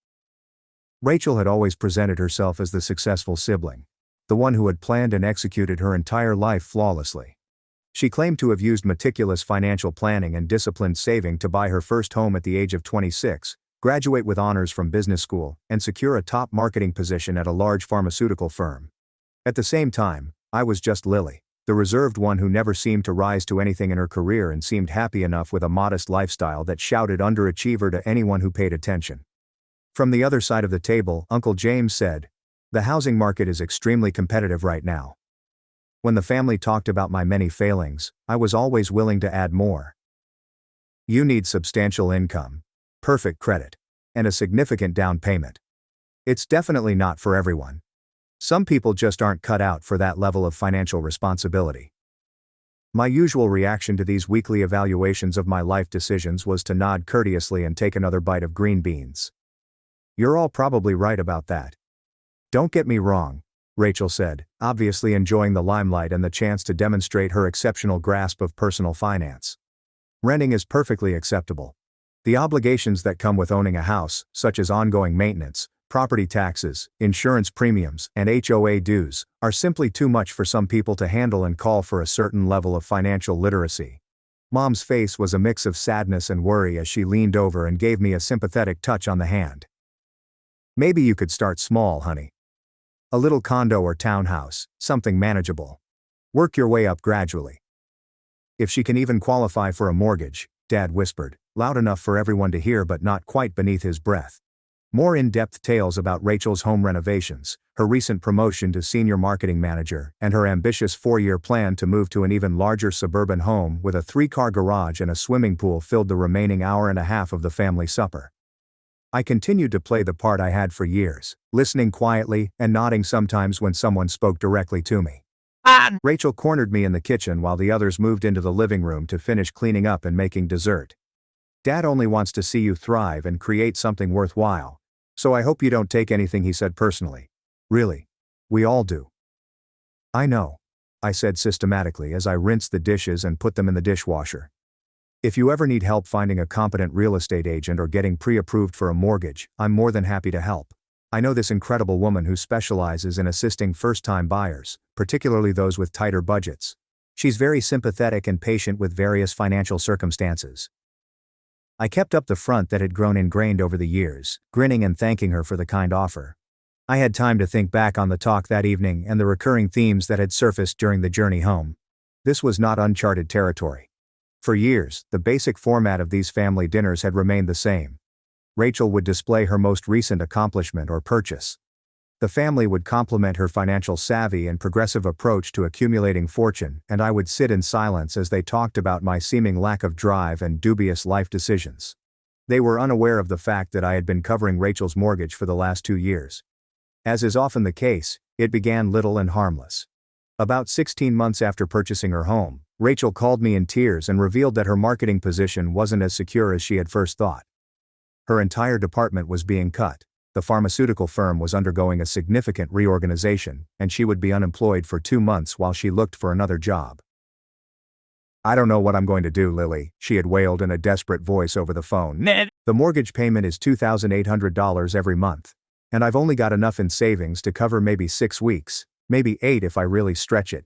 Rachel had always presented herself as the successful sibling, the one who had planned and executed her entire life flawlessly. She claimed to have used meticulous financial planning and disciplined saving to buy her first home at the age of 26, graduate with honors from business school, and secure a top marketing position at a large pharmaceutical firm. At the same time, I was just Lily, the reserved one who never seemed to rise to anything in her career and seemed happy enough with a modest lifestyle that shouted underachiever to anyone who paid attention. From the other side of the table, Uncle James said, "The housing market is extremely competitive right now." When the family talked about my many failings, I was always willing to add more. "You need substantial income, perfect credit, and a significant down payment. It's definitely not for everyone. Some people just aren't cut out for that level of financial responsibility." My usual reaction to these weekly evaluations of my life decisions was to nod courteously and take another bite of green beans. "You're all probably right about that. Don't get me wrong," Rachel said, obviously enjoying the limelight and the chance to demonstrate her exceptional grasp of personal finance. "Renting is perfectly acceptable. The obligations that come with owning a house, such as ongoing maintenance, property taxes, insurance premiums, and HOA dues, are simply too much for some people to handle and call for a certain level of financial literacy." Mom's face was a mix of sadness and worry as she leaned over and gave me a sympathetic touch on the hand. "Maybe you could start small, honey. A little condo or townhouse, something manageable. Work your way up gradually." "If she can even qualify for a mortgage," Dad whispered, loud enough for everyone to hear but not quite beneath his breath. More in-depth tales about Rachel's home renovations, her recent promotion to senior marketing manager, and her ambitious 4-year plan to move to an even larger suburban home with a 3-car garage and a swimming pool filled the remaining hour and a half of the family supper. I continued to play the part I had for years, listening quietly and nodding sometimes when someone spoke directly to me. Rachel cornered me in the kitchen while the others moved into the living room to finish cleaning up and making dessert. "Dad only wants to see you thrive and create something worthwhile, so I hope you don't take anything he said personally. Really. We all do." "I know," I said systematically as I rinsed the dishes and put them in the dishwasher. "If you ever need help finding a competent real estate agent or getting pre-approved for a mortgage, I'm more than happy to help. I know this incredible woman who specializes in assisting first-time buyers, particularly those with tighter budgets. She's very sympathetic and patient with various financial circumstances." I kept up the front that had grown ingrained over the years, grinning and thanking her for the kind offer. I had time to think back on the talk that evening and the recurring themes that had surfaced during the journey home. This was not uncharted territory. For years, the basic format of these family dinners had remained the same. Rachel would display her most recent accomplishment or purchase. The family would compliment her financial savvy and progressive approach to accumulating fortune, and I would sit in silence as they talked about my seeming lack of drive and dubious life decisions. They were unaware of the fact that I had been covering Rachel's mortgage for the last 2 years. As is often the case, it began little and harmless. About 16 months after purchasing her home, Rachel called me in tears and revealed that her marketing position wasn't as secure as she had first thought. Her entire department was being cut, the pharmaceutical firm was undergoing a significant reorganization, and she would be unemployed for 2 months while she looked for another job. "I don't know what I'm going to do, Lily," she had wailed in a desperate voice over the phone. "The mortgage payment is $2,800 every month. And I've only got enough in savings to cover maybe 6 weeks, maybe 8 if I really stretch it.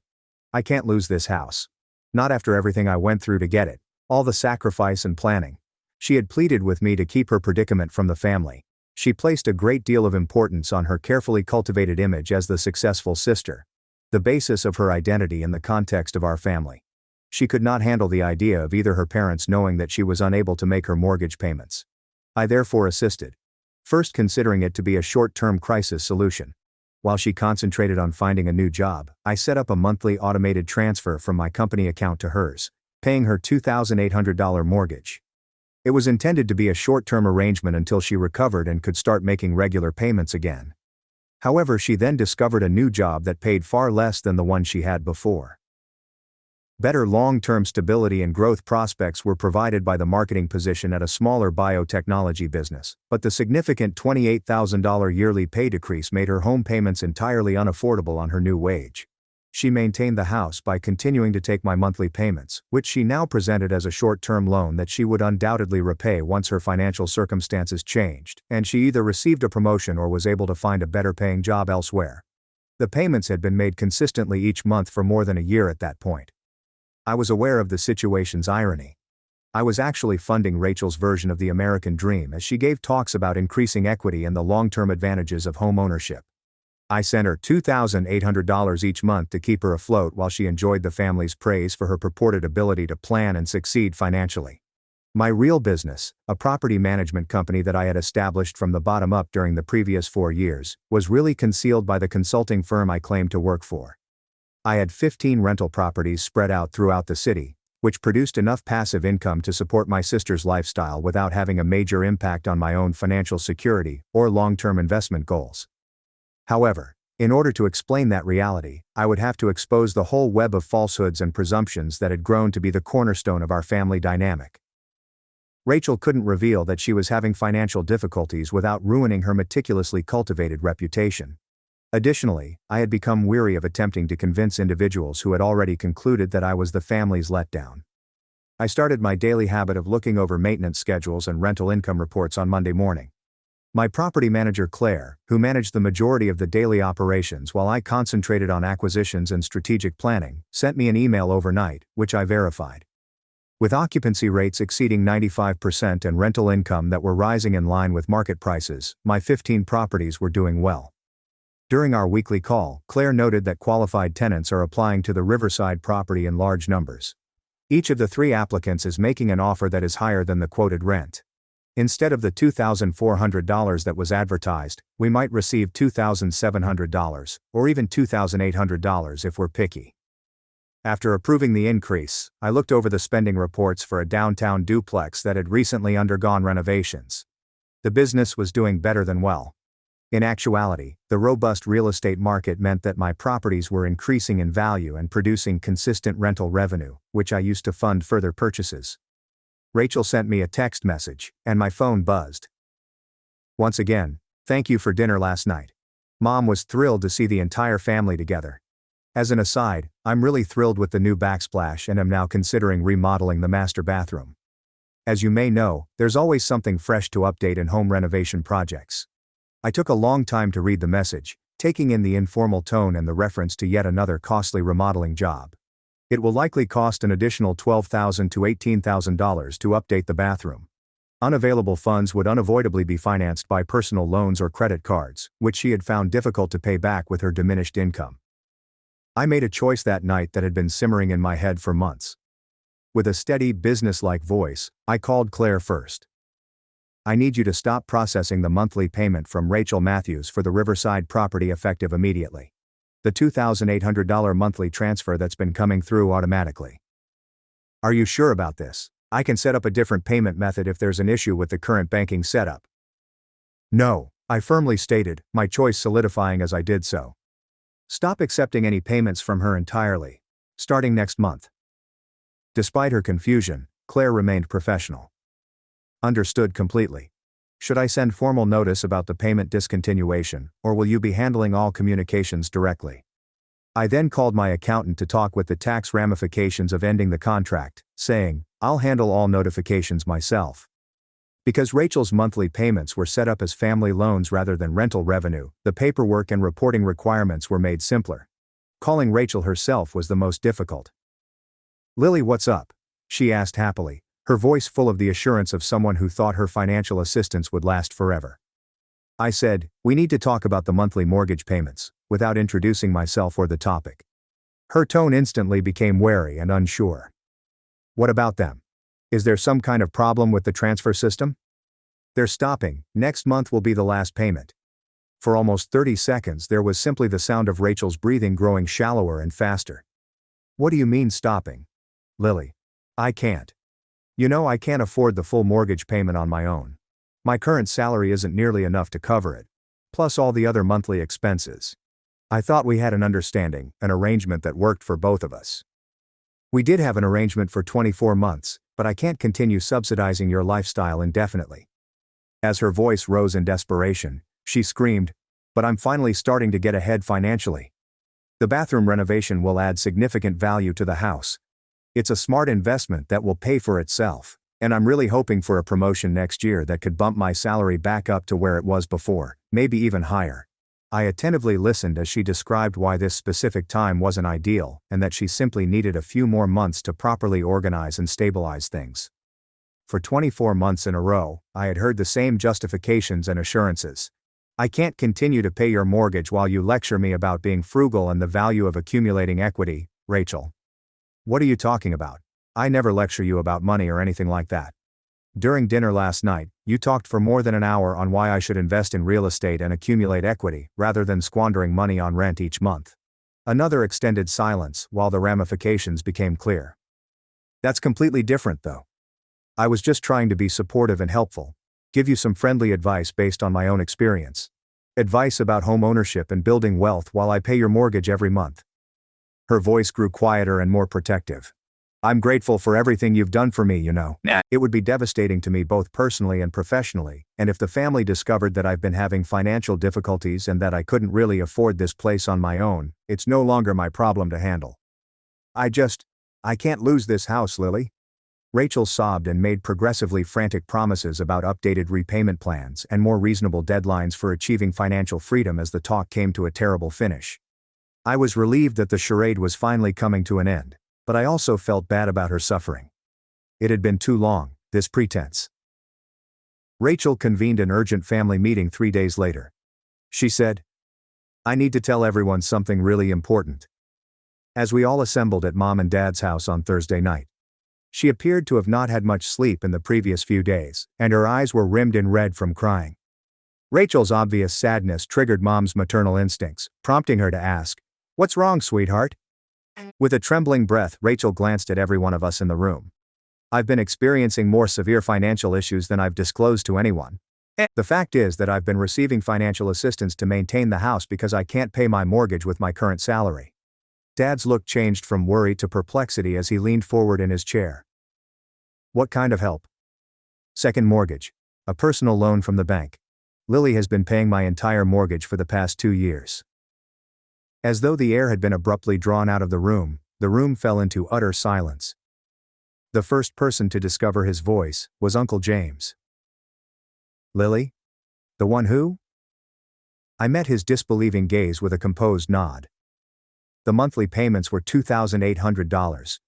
I can't lose this house. Not after everything I went through to get it, all the sacrifice and planning." She had pleaded with me to keep her predicament from the family. She placed a great deal of importance on her carefully cultivated image as the successful sister, the basis of her identity in the context of our family. She could not handle the idea of either her parents knowing that she was unable to make her mortgage payments. I therefore assisted, first considering it to be a short-term crisis solution. While she concentrated on finding a new job, I set up a monthly automated transfer from my company account to hers, paying her $2,800 mortgage. It was intended to be a short-term arrangement until she recovered and could start making regular payments again. However, she then discovered a new job that paid far less than the one she had before. Better long-term stability and growth prospects were provided by the marketing position at a smaller biotechnology business, but the significant $28,000 yearly pay decrease made her home payments entirely unaffordable on her new wage. She maintained the house by continuing to take my monthly payments, which she now presented as a short-term loan that she would undoubtedly repay once her financial circumstances changed, and she either received a promotion or was able to find a better-paying job elsewhere. The payments had been made consistently each month for more than a year at that point. I was aware of the situation's irony. I was actually funding Rachel's version of the American dream as she gave talks about increasing equity and the long-term advantages of home ownership. I sent her $2,800 each month to keep her afloat while she enjoyed the family's praise for her purported ability to plan and succeed financially. My real business, a property management company that I had established from the bottom up during the previous 4 years, was really concealed by the consulting firm I claimed to work for. I had 15 rental properties spread out throughout the city, which produced enough passive income to support my sister's lifestyle without having a major impact on my own financial security or long-term investment goals. However, in order to explain that reality, I would have to expose the whole web of falsehoods and presumptions that had grown to be the cornerstone of our family dynamic. Rachel couldn't reveal that she was having financial difficulties without ruining her meticulously cultivated reputation. Additionally, I had become weary of attempting to convince individuals who had already concluded that I was the family's letdown. I started my daily habit of looking over maintenance schedules and rental income reports on Monday morning. My property manager Claire, who managed the majority of the daily operations while I concentrated on acquisitions and strategic planning, sent me an email overnight, which I verified. With occupancy rates exceeding 95% and rental income that were rising in line with market prices, my 15 properties were doing well. During our weekly call, Claire noted that qualified tenants are applying to the Riverside property in large numbers. Each of the 3 applicants is making an offer that is higher than the quoted rent. Instead of the $2,400 that was advertised, we might receive $2,700, or even $2,800 if we're picky. After approving the increase, I looked over the spending reports for a downtown duplex that had recently undergone renovations. The business was doing better than well. In actuality, the robust real estate market meant that my properties were increasing in value and producing consistent rental revenue, which I used to fund further purchases. Rachel sent me a text message, and my phone buzzed. Once again, thank you for dinner last night. Mom was thrilled to see the entire family together. As an aside, I'm really thrilled with the new backsplash and am now considering remodeling the master bathroom. As you may know, there's always something fresh to update in home renovation projects. I took a long time to read the message, taking in the informal tone and the reference to yet another costly remodeling job. It will likely cost an additional $12,000 to $18,000 to update the bathroom. Unavailable funds would unavoidably be financed by personal loans or credit cards, which she had found difficult to pay back with her diminished income. I made a choice that night that had been simmering in my head for months. With a steady, business-like voice, I called Claire first. I need you to stop processing the monthly payment from Rachel Matthews for the Riverside property effective immediately. The $2,800 monthly transfer that's been coming through automatically. Are you sure about this? I can set up a different payment method if there's an issue with the current banking setup. No, I firmly stated, my choice solidifying as I did so. Stop accepting any payments from her entirely, starting next month. Despite her confusion, Claire remained professional. Understood completely. Should I send formal notice about the payment discontinuation, or will you be handling all communications directly? I then called my accountant to talk with the tax ramifications of ending the contract, saying, I'll handle all notifications myself. Because Rachel's monthly payments were set up as family loans rather than rental revenue, the paperwork and reporting requirements were made simpler. Calling Rachel herself was the most difficult. Lily, what's up? She asked happily, her voice full of the assurance of someone who thought her financial assistance would last forever. I said, we need to talk about the monthly mortgage payments, without introducing myself or the topic. Her tone instantly became wary and unsure. What about them? Is there some kind of problem with the transfer system? They're stopping, next month will be the last payment. For almost 30 seconds there was simply the sound of Rachel's breathing growing shallower and faster. What do you mean stopping? Lily. I can't. You know I can't afford the full mortgage payment on my own. My current salary isn't nearly enough to cover it. Plus all the other monthly expenses. I thought we had an understanding, an arrangement that worked for both of us. We did have an arrangement for 24 months, but I can't continue subsidizing your lifestyle indefinitely. As her voice rose in desperation, she screamed, but I'm finally starting to get ahead financially. The bathroom renovation will add significant value to the house. It's a smart investment that will pay for itself, and I'm really hoping for a promotion next year that could bump my salary back up to where it was before, maybe even higher. I attentively listened as she described why this specific time wasn't ideal and that she simply needed a few more months to properly organize and stabilize things. For 24 months in a row, I had heard the same justifications and assurances. I can't continue to pay your mortgage while you lecture me about being frugal and the value of accumulating equity, Rachel. What are you talking about? I never lecture you about money or anything like that. During dinner last night, you talked for more than an hour on why I should invest in real estate and accumulate equity, rather than squandering money on rent each month. Another extended silence while the ramifications became clear. That's completely different though. I was just trying to be supportive and helpful, give you some friendly advice based on my own experience. Advice about home ownership and building wealth while I pay your mortgage every month. Her voice grew quieter and more protective. I'm grateful for everything you've done for me, you know. It would be devastating to me both personally and professionally, and if the family discovered that I've been having financial difficulties and that I couldn't really afford this place on my own, it's no longer my problem to handle. I can't lose this house, Lily. Rachel sobbed and made progressively frantic promises about updated repayment plans and more reasonable deadlines for achieving financial freedom as the talk came to a terrible finish. I was relieved that the charade was finally coming to an end, but I also felt bad about her suffering. It had been too long, this pretense. Rachel convened an urgent family meeting 3 days later. She said, "I need to tell everyone something really important." As we all assembled at Mom and Dad's house on Thursday night, she appeared to have not had much sleep in the previous few days, and her eyes were rimmed in red from crying. Rachel's obvious sadness triggered Mom's maternal instincts, prompting her to ask, "What's wrong, sweetheart?" With a trembling breath, Rachel glanced at every one of us in the room. "I've been experiencing more severe financial issues than I've disclosed to anyone. The fact is that I've been receiving financial assistance to maintain the house because I can't pay my mortgage with my current salary." Dad's look changed from worry to perplexity as he leaned forward in his chair. "What kind of help?" "Second mortgage. A personal loan from the bank. Lily has been paying my entire mortgage for the past 2 years." As though the air had been abruptly drawn out of the room fell into utter silence. The first person to discover his voice was Uncle James. "Lily? The one who?" I met his disbelieving gaze with a composed nod. "The monthly payments were $2,800.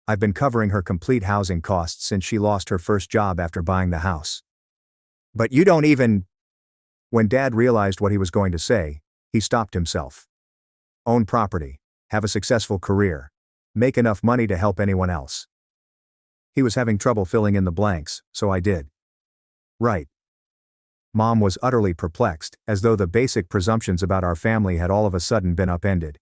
I've been covering her complete housing costs since she lost her first job after buying the house." "But you don't even—" When Dad realized what he was going to say, he stopped himself. "Own property, have a successful career, make enough money to help anyone else." He was having trouble filling in the blanks, so I did. "Right." Mom was utterly perplexed, as though the basic presumptions about our family had all of a sudden been upended.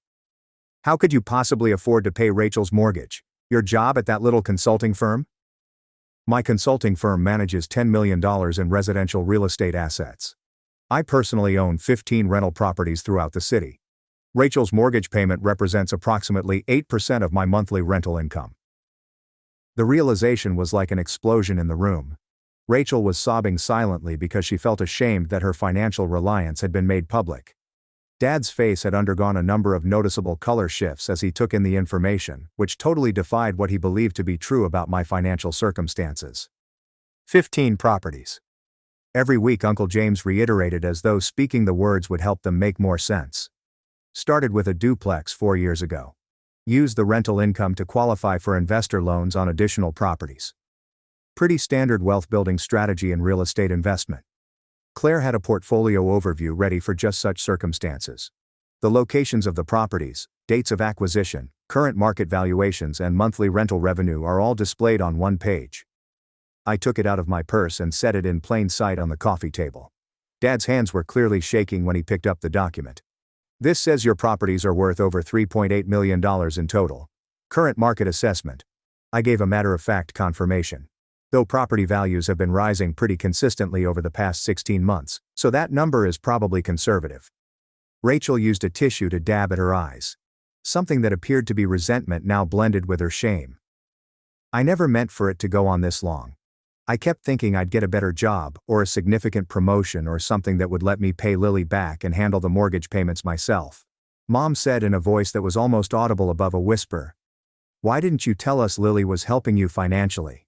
"How could you possibly afford to pay Rachel's mortgage? Your job at that little consulting firm?" "My consulting firm manages $10 million in residential real estate assets. I personally own 15 rental properties throughout the city. Rachel's mortgage payment represents approximately 8% of my monthly rental income." The realization was like an explosion in the room. Rachel was sobbing silently because she felt ashamed that her financial reliance had been made public. Dad's face had undergone a number of noticeable color shifts as he took in the information, which totally defied what he believed to be true about my financial circumstances. 15 properties. Every week Uncle James reiterated as though speaking the words would help them make more sense. Started with a duplex 4 years ago. Used the rental income to qualify for investor loans on additional properties. Pretty standard wealth building strategy in real estate investment. Claire had a portfolio overview ready for just such circumstances. The locations of the properties, dates of acquisition, current market valuations and monthly rental revenue are all displayed on one page. I took it out of my purse and set it in plain sight on the coffee table. Dad's hands were clearly shaking when he picked up the document. "This says your properties are worth over $3.8 million in total. Current market assessment." I gave a matter-of-fact confirmation. "Though property values have been rising pretty consistently over the past 16 months, so that number is probably conservative." Rachel used a tissue to dab at her eyes. Something that appeared to be resentment now blended with her shame. "I never meant for it to go on this long. I kept thinking I'd get a better job, or a significant promotion or something that would let me pay Lily back and handle the mortgage payments myself. Mom said in a voice that was almost audible above a whisper. Why didn't you tell us Lily was helping you financially?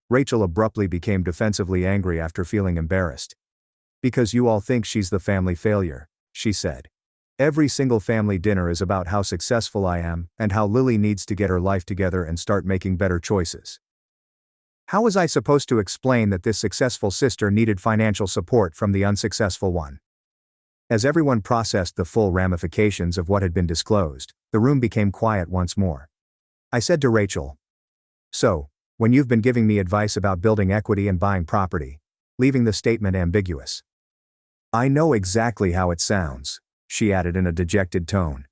Rachel abruptly became defensively angry after feeling embarrassed. Because you all think she's the family failure, she said. Every single family dinner is about how successful I am and how Lily needs to get her life together and start making better choices. How was I supposed to explain that this successful sister needed financial support from the unsuccessful one? As everyone processed the full ramifications of what had been disclosed, the room became quiet once more. I said to Rachel, "So, when you've been giving me advice about building equity and buying property," leaving the statement ambiguous. "I know exactly how it sounds," she added in a dejected tone.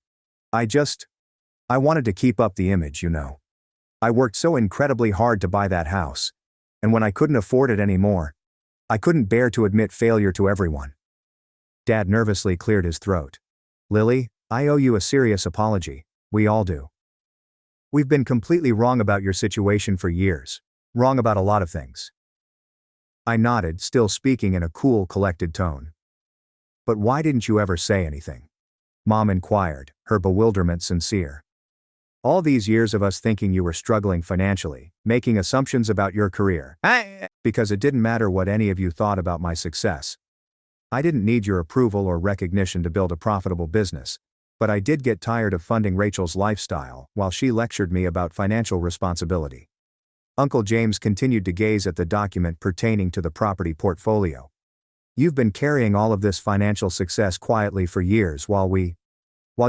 I wanted to keep up the image, you know. I worked so incredibly hard to buy that house. And when I couldn't afford it anymore, I couldn't bear to admit failure to everyone." Dad nervously cleared his throat. "Lily, I owe you a serious apology. We all do. We've been completely wrong about your situation for years. Wrong about a lot of things." I nodded, still speaking in a cool, collected tone. "But why didn't you ever say anything?" Mom inquired, her bewilderment sincere. "All these years of us thinking you were struggling financially, making assumptions about your career, because it didn't matter what any of you thought about my success. I didn't need your approval or recognition to build a profitable business, but I did get tired of funding Rachel's lifestyle while she lectured me about financial responsibility." Uncle James continued to gaze at the document pertaining to the property portfolio. "You've been carrying all of this financial success quietly for years while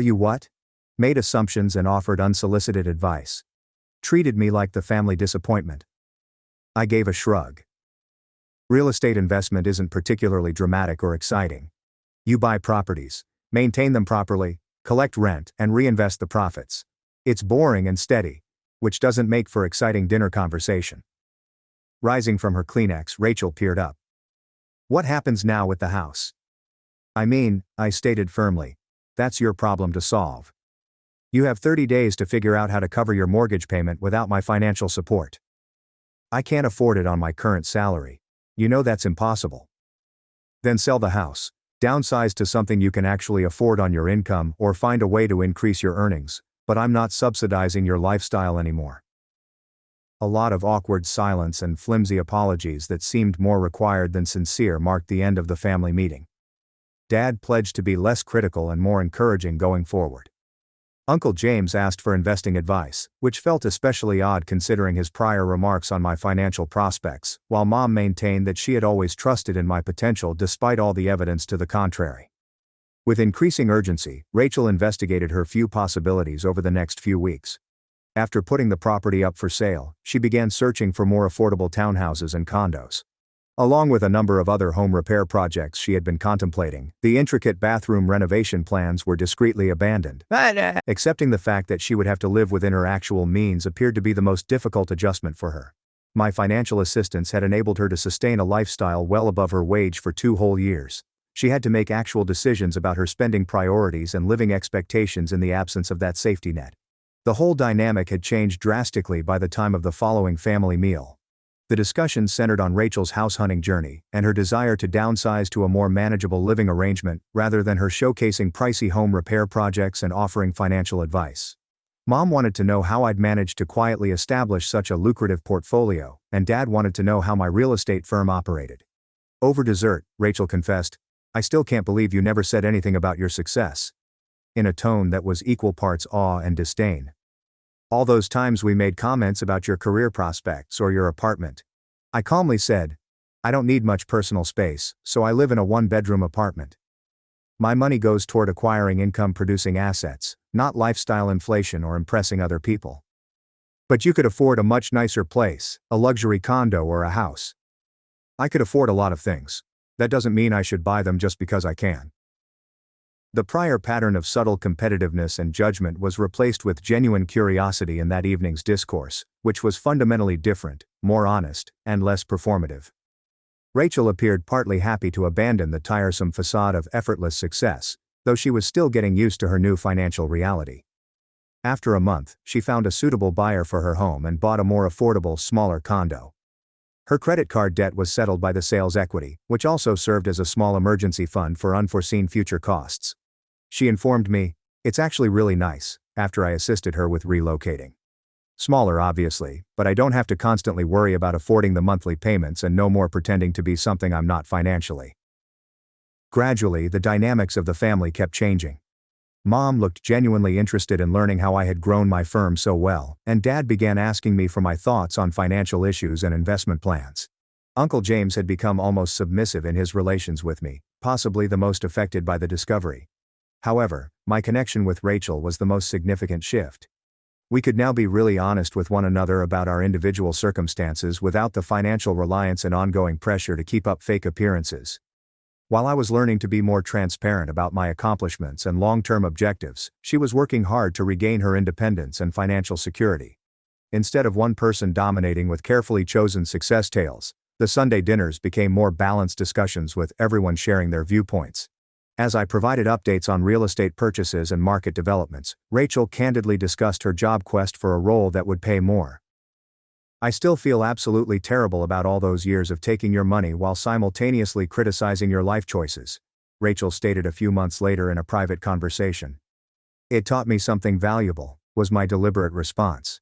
you what? Made assumptions and offered unsolicited advice. Treated me like the family disappointment." I gave a shrug. "Real estate investment isn't particularly dramatic or exciting. You buy properties, maintain them properly, collect rent, and reinvest the profits. It's boring and steady, which doesn't make for exciting dinner conversation." Rising from her Kleenex, Rachel peered up. "What happens now with the house?" I stated firmly, "that's your problem to solve. You have 30 days to figure out how to cover your mortgage payment without my financial support. I can't afford it on my current salary. You know that's impossible. Then sell the house, downsize to something you can actually afford on your income, or find a way to increase your earnings, but I'm not subsidizing your lifestyle anymore." A lot of awkward silence and flimsy apologies that seemed more required than sincere marked the end of the family meeting. Dad pledged to be less critical and more encouraging going forward. Uncle James asked for investing advice, which felt especially odd considering his prior remarks on my financial prospects, while Mom maintained that she had always trusted in my potential despite all the evidence to the contrary. With increasing urgency, Rachel investigated her few possibilities over the next few weeks. After putting the property up for sale, she began searching for more affordable townhouses and condos. Along with a number of other home repair projects she had been contemplating, the intricate bathroom renovation plans were discreetly abandoned. Accepting the fact that she would have to live within her actual means appeared to be the most difficult adjustment for her. My financial assistance had enabled her to sustain a lifestyle well above her wage for 2 whole years. She had to make actual decisions about her spending priorities and living expectations in the absence of that safety net. The whole dynamic had changed drastically by the time of the following family meal. The discussion centered on Rachel's house hunting journey and her desire to downsize to a more manageable living arrangement rather than her showcasing pricey home repair projects and offering financial advice. Mom wanted to know how I'd managed to quietly establish such a lucrative portfolio, and Dad wanted to know how my real estate firm operated. Over dessert, Rachel confessed, "I still can't believe you never said anything about your success," in a tone that was equal parts awe and disdain. "All those times we made comments about your career prospects or your apartment," I calmly said, "I don't need much personal space, so I live in a 1-bedroom apartment. My money goes toward acquiring income-producing assets, not lifestyle inflation or impressing other people." "But you could afford a much nicer place, a luxury condo or a house." "I could afford a lot of things. That doesn't mean I should buy them just because I can." The prior pattern of subtle competitiveness and judgment was replaced with genuine curiosity in that evening's discourse, which was fundamentally different, more honest, and less performative. Rachel appeared partly happy to abandon the tiresome facade of effortless success, though she was still getting used to her new financial reality. After a month, she found a suitable buyer for her home and bought a more affordable, smaller condo. Her credit card debt was settled by the sale's equity, which also served as a small emergency fund for unforeseen future costs. She informed me, "It's actually really nice," after I assisted her with relocating. Smaller, obviously, but I don't have to constantly worry about affording the monthly payments and no more pretending to be something I'm not financially. Gradually, the dynamics of the family kept changing. Mom looked genuinely interested in learning how I had grown my firm so well, and Dad began asking me for my thoughts on financial issues and investment plans. Uncle James had become almost submissive in his relations with me, possibly the most affected by the discovery. However, my connection with Rachel was the most significant shift. We could now be really honest with one another about our individual circumstances without the financial reliance and ongoing pressure to keep up fake appearances. While I was learning to be more transparent about my accomplishments and long-term objectives, she was working hard to regain her independence and financial security. Instead of one person dominating with carefully chosen success tales, the Sunday dinners became more balanced discussions with everyone sharing their viewpoints. As I provided updates on real estate purchases and market developments, Rachel candidly discussed her job quest for a role that would pay more. "I still feel absolutely terrible about all those years of taking your money while simultaneously criticizing your life choices," Rachel stated a few months later in a private conversation. "It taught me something valuable," was my deliberate response.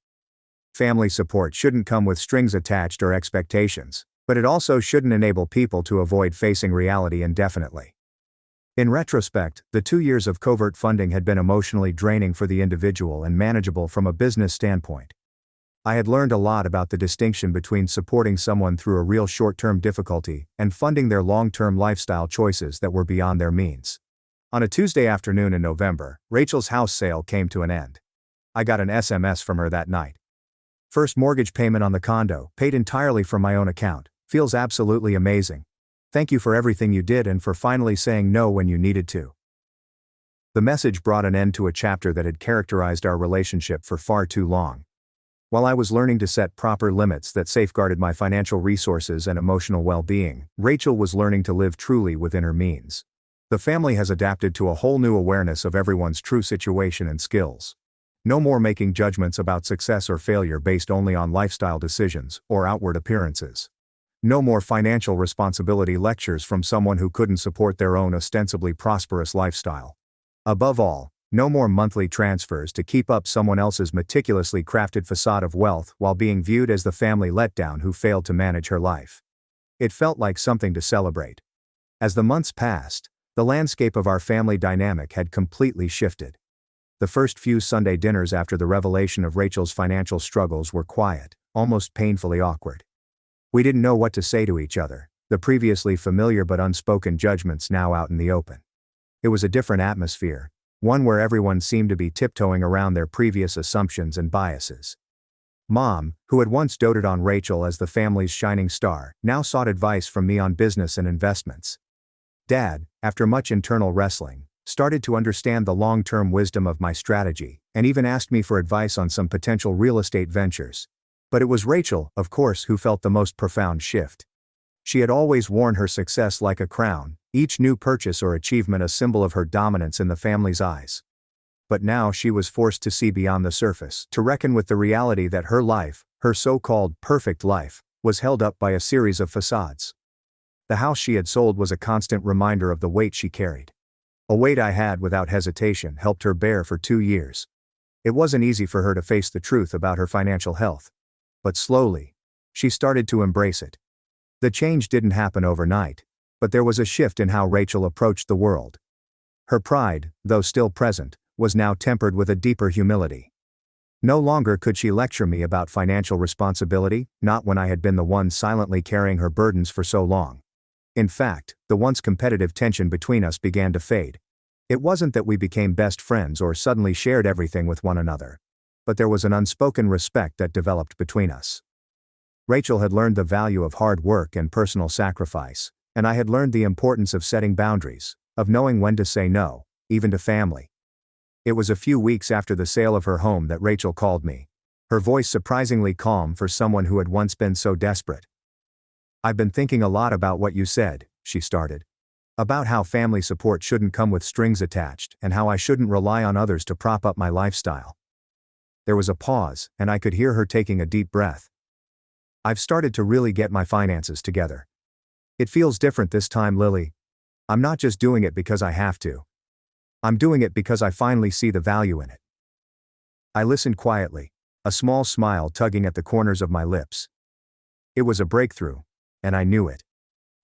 Family support shouldn't come with strings attached or expectations, but it also shouldn't enable people to avoid facing reality indefinitely. In retrospect, the 2 years of covert funding had been emotionally draining for the individual and manageable from a business standpoint. I had learned a lot about the distinction between supporting someone through a real short-term difficulty and funding their long-term lifestyle choices that were beyond their means. On a Tuesday afternoon in November, Rachel's house sale came to an end. I got an SMS from her that night. "First mortgage payment on the condo, paid entirely from my own account. Feels absolutely amazing. Thank you for everything you did and for finally saying no when you needed to." The message brought an end to a chapter that had characterized our relationship for far too long. While I was learning to set proper limits that safeguarded my financial resources and emotional well-being, Rachel was learning to live truly within her means. The family has adapted to a whole new awareness of everyone's true situation and skills. No more making judgments about success or failure based only on lifestyle decisions or outward appearances. No more financial responsibility lectures from someone who couldn't support their own ostensibly prosperous lifestyle. Above all, no more monthly transfers to keep up someone else's meticulously crafted facade of wealth while being viewed as the family letdown who failed to manage her life. It felt like something to celebrate. As the months passed, the landscape of our family dynamic had completely shifted. The first few Sunday dinners after the revelation of Rachel's financial struggles were quiet, almost painfully awkward. We didn't know what to say to each other, the previously familiar but unspoken judgments now out in the open. It was a different atmosphere, one where everyone seemed to be tiptoeing around their previous assumptions and biases. Mom, who had once doted on Rachel as the family's shining star, now sought advice from me on business and investments. Dad, after much internal wrestling, started to understand the long-term wisdom of my strategy, and even asked me for advice on some potential real estate ventures. But it was Rachel, of course, who felt the most profound shift. She had always worn her success like a crown, each new purchase or achievement a symbol of her dominance in the family's eyes. But now she was forced to see beyond the surface, to reckon with the reality that her life, her so-called perfect life, was held up by a series of facades. The house she had sold was a constant reminder of the weight she carried. A weight I had, without hesitation, helped her bear for 2 years. It wasn't easy for her to face the truth about her financial health. But slowly, she started to embrace it. The change didn't happen overnight, but there was a shift in how Rachel approached the world. Her pride, though still present, was now tempered with a deeper humility. No longer could she lecture me about financial responsibility, not when I had been the one silently carrying her burdens for so long. In fact, the once competitive tension between us began to fade. It wasn't that we became best friends or suddenly shared everything with one another. But there was an unspoken respect that developed between us. Rachel had learned the value of hard work and personal sacrifice, and I had learned the importance of setting boundaries, of knowing when to say no, even to family. It was a few weeks after the sale of her home that Rachel called me, her voice surprisingly calm for someone who had once been so desperate. "I've been thinking a lot about what you said," she started. "About how family support shouldn't come with strings attached and how I shouldn't rely on others to prop up my lifestyle." There was a pause, and I could hear her taking a deep breath. "I've started to really get my finances together. It feels different this time, Lily. I'm not just doing it because I have to. I'm doing it because I finally see the value in it. I listened quietly, a small smile tugging at the corners of my lips. It was a breakthrough, and I knew it.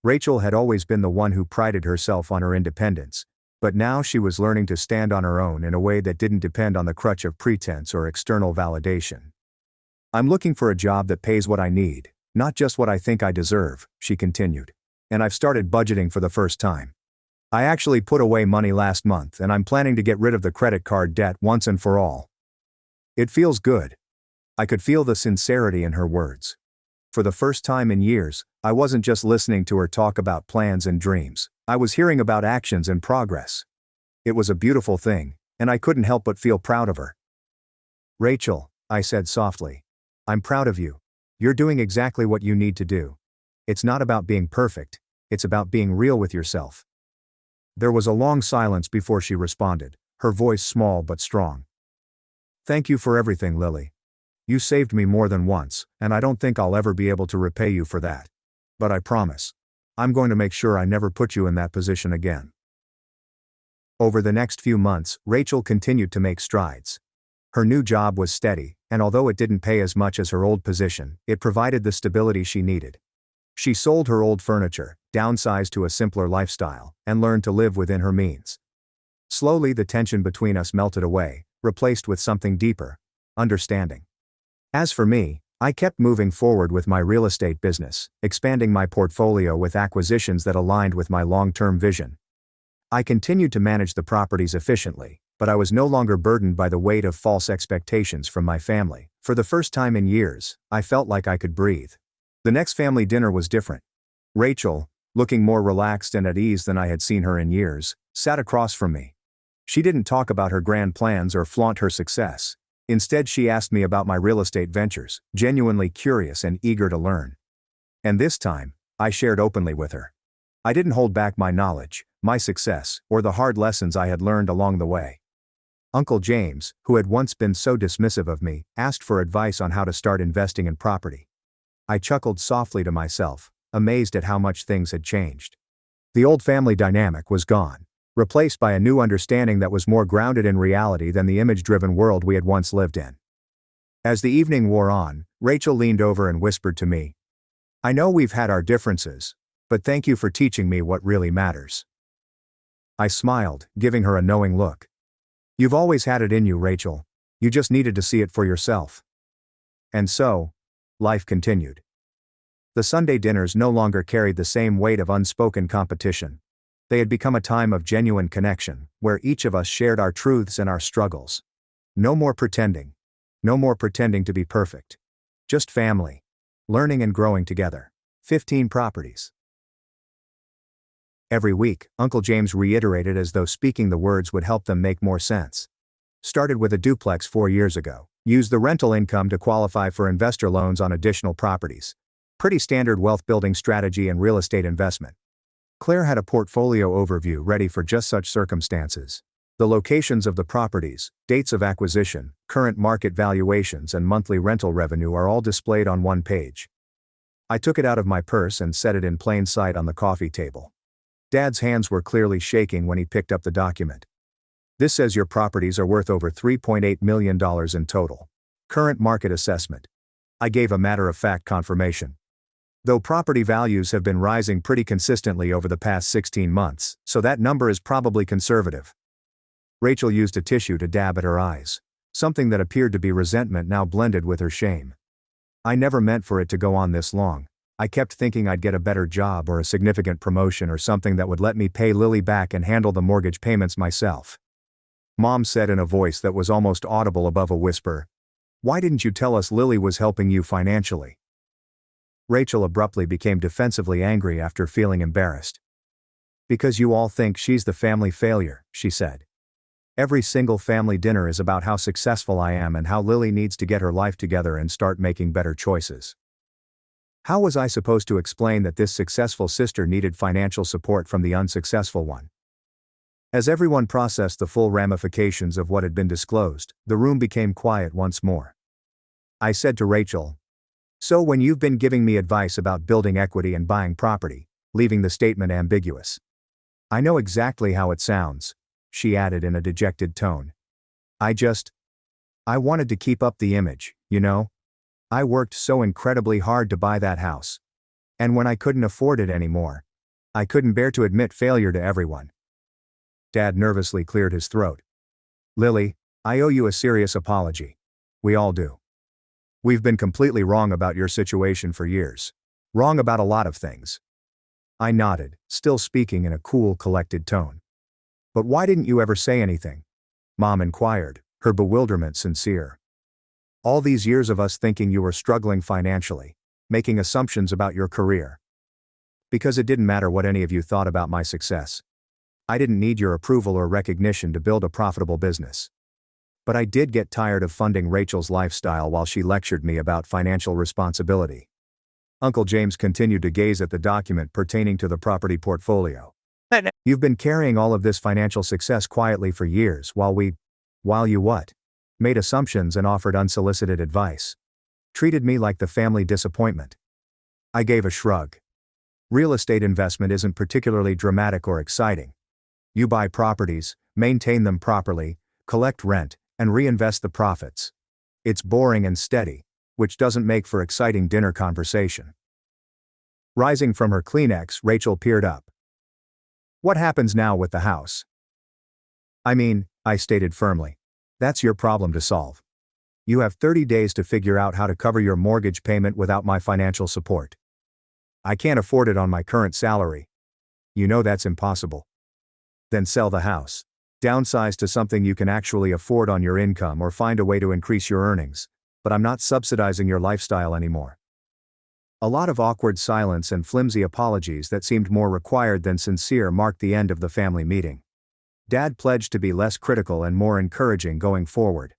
Rachel had always been the one who prided herself on her independence, but now she was learning to stand on her own in a way that didn't depend on the crutch of pretense or external validation. I'm looking for a job that pays what I need, not just what I think I deserve, she continued. And I've started budgeting for the first time. I actually put away money last month and I'm planning to get rid of the credit card debt once and for all. It feels good. I could feel the sincerity in her words. For the first time in years, I wasn't just listening to her talk about plans and dreams, I was hearing about actions and progress. It was a beautiful thing, and I couldn't help but feel proud of her. Rachel, I said softly, I'm proud of you. You're doing exactly what you need to do. It's not about being perfect, it's about being real with yourself. There was a long silence before she responded, her voice small but strong. Thank you for everything, Lily. You saved me more than once, and I don't think I'll ever be able to repay you for that. But I promise, I'm going to make sure I never put you in that position again. Over the next few months, Rachel continued to make strides. Her new job was steady, and although it didn't pay as much as her old position, it provided the stability she needed. She sold her old furniture, downsized to a simpler lifestyle, and learned to live within her means. Slowly the tension between us melted away, replaced with something deeper: understanding. As for me, I kept moving forward with my real estate business, expanding my portfolio with acquisitions that aligned with my long-term vision. I continued to manage the properties efficiently, but I was no longer burdened by the weight of false expectations from my family. For the first time in years, I felt like I could breathe. The next family dinner was different. Rachel, looking more relaxed and at ease than I had seen her in years, sat across from me. She didn't talk about her grand plans or flaunt her success. Instead, she asked me about my real estate ventures, genuinely curious and eager to learn. And this time, I shared openly with her. I didn't hold back my knowledge, my success, or the hard lessons I had learned along the way. Uncle James, who had once been so dismissive of me, asked for advice on how to start investing in property. I chuckled softly to myself, amazed at how much things had changed. The old family dynamic was gone, replaced by a new understanding that was more grounded in reality than the image-driven world we had once lived in. As the evening wore on, Rachel leaned over and whispered to me, I know we've had our differences, but thank you for teaching me what really matters. I smiled, giving her a knowing look. You've always had it in you, Rachel. You just needed to see it for yourself. And so, life continued. The Sunday dinners no longer carried the same weight of unspoken competition. They had become a time of genuine connection, where each of us shared our truths and our struggles. No more pretending. No more pretending to be perfect. Just family. Learning and growing together. 15 properties. Every week, Uncle James reiterated as though speaking the words would help them make more sense. Started with a duplex 4 years ago. Used the rental income to qualify for investor loans on additional properties. Pretty standard wealth building strategy and real estate investment. Claire had a portfolio overview ready for just such circumstances. The locations of the properties, dates of acquisition, current market valuations and monthly rental revenue are all displayed on one page. I took it out of my purse and set it in plain sight on the coffee table. Dad's hands were clearly shaking when he picked up the document. This says your properties are worth over $3.8 million in total. Current market assessment. I gave a matter-of-fact confirmation. Though property values have been rising pretty consistently over the past 16 months, so that number is probably conservative. Rachel used a tissue to dab at her eyes, something that appeared to be resentment now blended with her shame. I never meant for it to go on this long. I kept thinking I'd get a better job or a significant promotion or something that would let me pay Lily back and handle the mortgage payments myself. Mom said in a voice that was almost audible above a whisper, "Why didn't you tell us Lily was helping you financially?" Rachel abruptly became defensively angry after feeling embarrassed. Because you all think she's the family failure, she said. Every single family dinner is about how successful I am and how Lily needs to get her life together and start making better choices. How was I supposed to explain that this successful sister needed financial support from the unsuccessful one? As everyone processed the full ramifications of what had been disclosed, the room became quiet once more. I said to Rachel, "So when you've been giving me advice about building equity and buying property, leaving the statement ambiguous. I know exactly how it sounds. she added in a dejected tone. I wanted to keep up the image, you know? I worked so incredibly hard to buy that house. And when I couldn't afford it anymore, I couldn't bear to admit failure to everyone. Dad nervously cleared his throat. Lily, I owe you a serious apology. We all do. We've been completely wrong about your situation for years. Wrong about a lot of things. I nodded, still speaking in a cool, collected tone. But why didn't you ever say anything? Mom inquired, her bewilderment sincere. All these years of us thinking you were struggling financially, making assumptions about your career. Because it didn't matter what any of you thought about my success. I didn't need your approval or recognition to build a profitable business. But I did get tired of funding Rachel's lifestyle while she lectured me about financial responsibility. Uncle James continued to gaze at the document pertaining to the property portfolio. You've been carrying all of this financial success quietly for years while you what? Made assumptions and offered unsolicited advice. Treated me like the family disappointment. I gave a shrug. Real estate investment isn't particularly dramatic or exciting. You buy properties, maintain them properly, collect rent, and reinvest the profits. It's boring and steady, which doesn't make for exciting dinner conversation. Rising from her Kleenex, Rachel peered up. What happens now with the house? I mean, I stated firmly. That's your problem to solve. You have 30 days to figure out how to cover your mortgage payment without my financial support. I can't afford it on my current salary. You know that's impossible. Then sell the house. Downsize to something you can actually afford on your income or find a way to increase your earnings, but I'm not subsidizing your lifestyle anymore. A lot of awkward silence and flimsy apologies that seemed more required than sincere marked the end of the family meeting. Dad pledged to be less critical and more encouraging going forward.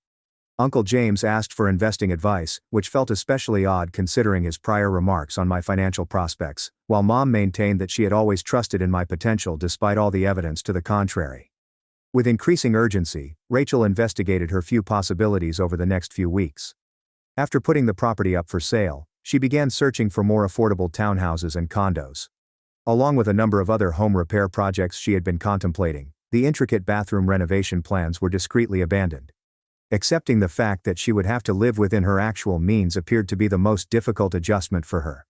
Uncle James asked for investing advice, which felt especially odd considering his prior remarks on my financial prospects, while Mom maintained that she had always trusted in my potential despite all the evidence to the contrary. With increasing urgency, Rachel investigated her few possibilities over the next few weeks. After putting the property up for sale, she began searching for more affordable townhouses and condos. Along with a number of other home repair projects she had been contemplating, the intricate bathroom renovation plans were discreetly abandoned. Accepting the fact that she would have to live within her actual means appeared to be the most difficult adjustment for her.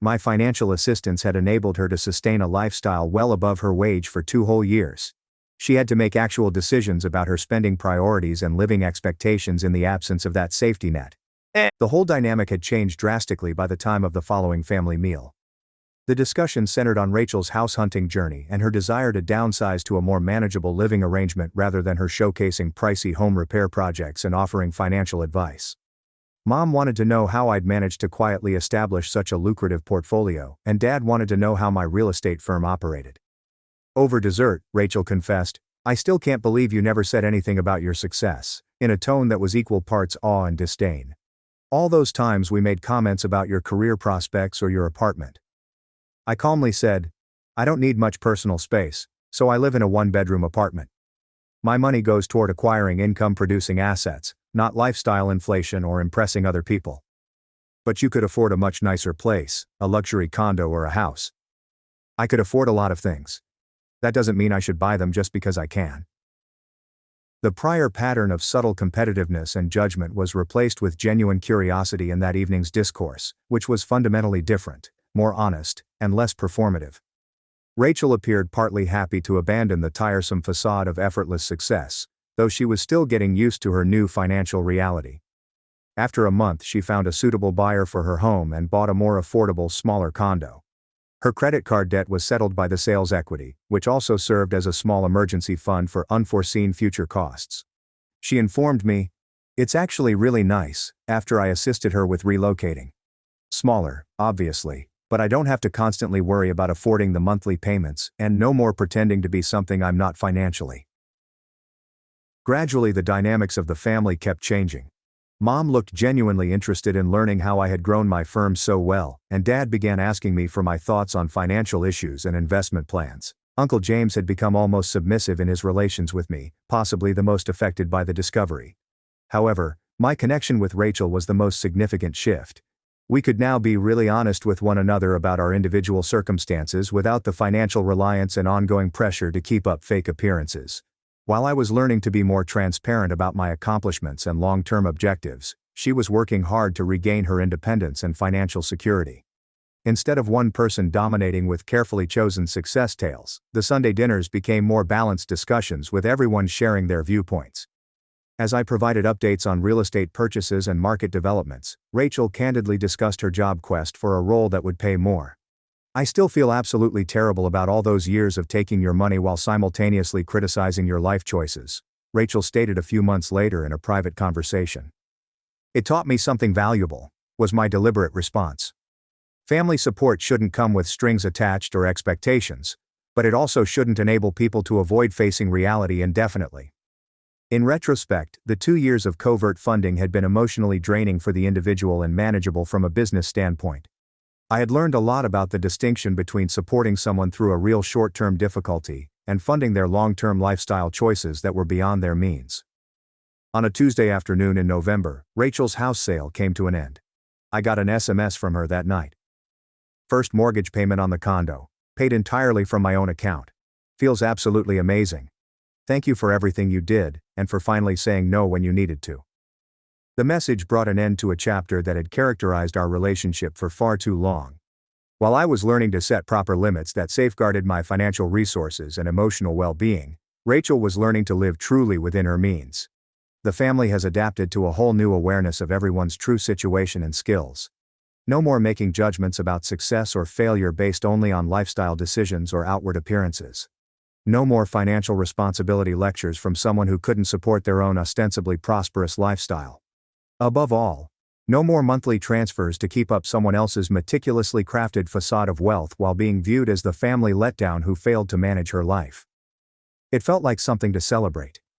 My financial assistance had enabled her to sustain a lifestyle well above her wage for 2 whole years. She had to make actual decisions about her spending priorities and living expectations in the absence of that safety net. The whole dynamic had changed drastically by the time of the following family meal. The discussion centered on Rachel's house hunting journey and her desire to downsize to a more manageable living arrangement rather than her showcasing pricey home repair projects and offering financial advice. Mom wanted to know how I'd managed to quietly establish such a lucrative portfolio, and Dad wanted to know how my real estate firm operated. Over dessert, Rachel confessed, I still can't believe you never said anything about your success, in a tone that was equal parts awe and disdain. All those times we made comments about your career prospects or your apartment. I calmly said, I don't need much personal space, so I live in a 1-bedroom apartment. My money goes toward acquiring income-producing assets, not lifestyle inflation or impressing other people. But you could afford a much nicer place, a luxury condo or a house. I could afford a lot of things. That doesn't mean I should buy them just because I can. The prior pattern of subtle competitiveness and judgment was replaced with genuine curiosity in that evening's discourse, which was fundamentally different, more honest, and less performative. Rachel appeared partly happy to abandon the tiresome facade of effortless success, though she was still getting used to her new financial reality. After a month, she found a suitable buyer for her home and bought a more affordable, smaller condo. Her credit card debt was settled by the sales equity, which also served as a small emergency fund for unforeseen future costs. She informed me, "It's actually really nice," after I assisted her with relocating. Smaller, obviously, but I don't have to constantly worry about affording the monthly payments, and no more pretending to be something I'm not financially. Gradually, the dynamics of the family kept changing. Mom looked genuinely interested in learning how I had grown my firm so well, and Dad began asking me for my thoughts on financial issues and investment plans. Uncle James had become almost submissive in his relations with me, possibly the most affected by the discovery. However, my connection with Rachel was the most significant shift. We could now be really honest with one another about our individual circumstances without the financial reliance and ongoing pressure to keep up fake appearances. While I was learning to be more transparent about my accomplishments and long-term objectives, she was working hard to regain her independence and financial security. Instead of one person dominating with carefully chosen success tales, the Sunday dinners became more balanced discussions with everyone sharing their viewpoints. As I provided updates on real estate purchases and market developments, Rachel candidly discussed her job quest for a role that would pay more. "I still feel absolutely terrible about all those years of taking your money while simultaneously criticizing your life choices," Rachel stated a few months later in a private conversation. "It taught me something valuable," was my deliberate response. "Family support shouldn't come with strings attached or expectations, but it also shouldn't enable people to avoid facing reality indefinitely." In retrospect, the 2 years of covert funding had been emotionally draining for the individual and manageable from a business standpoint. I had learned a lot about the distinction between supporting someone through a real short-term difficulty and funding their long-term lifestyle choices that were beyond their means. On a Tuesday afternoon in November, Rachel's house sale came to an end. I got an SMS from her that night. "First mortgage payment on the condo, paid entirely from my own account. Feels absolutely amazing. Thank you for everything you did, and for finally saying no when you needed to." The message brought an end to a chapter that had characterized our relationship for far too long. While I was learning to set proper limits that safeguarded my financial resources and emotional well-being, Rachel was learning to live truly within her means. The family has adapted to a whole new awareness of everyone's true situation and skills. No more making judgments about success or failure based only on lifestyle decisions or outward appearances. No more financial responsibility lectures from someone who couldn't support their own ostensibly prosperous lifestyle. Above all, no more monthly transfers to keep up someone else's meticulously crafted facade of wealth while being viewed as the family letdown who failed to manage her life. It felt like something to celebrate.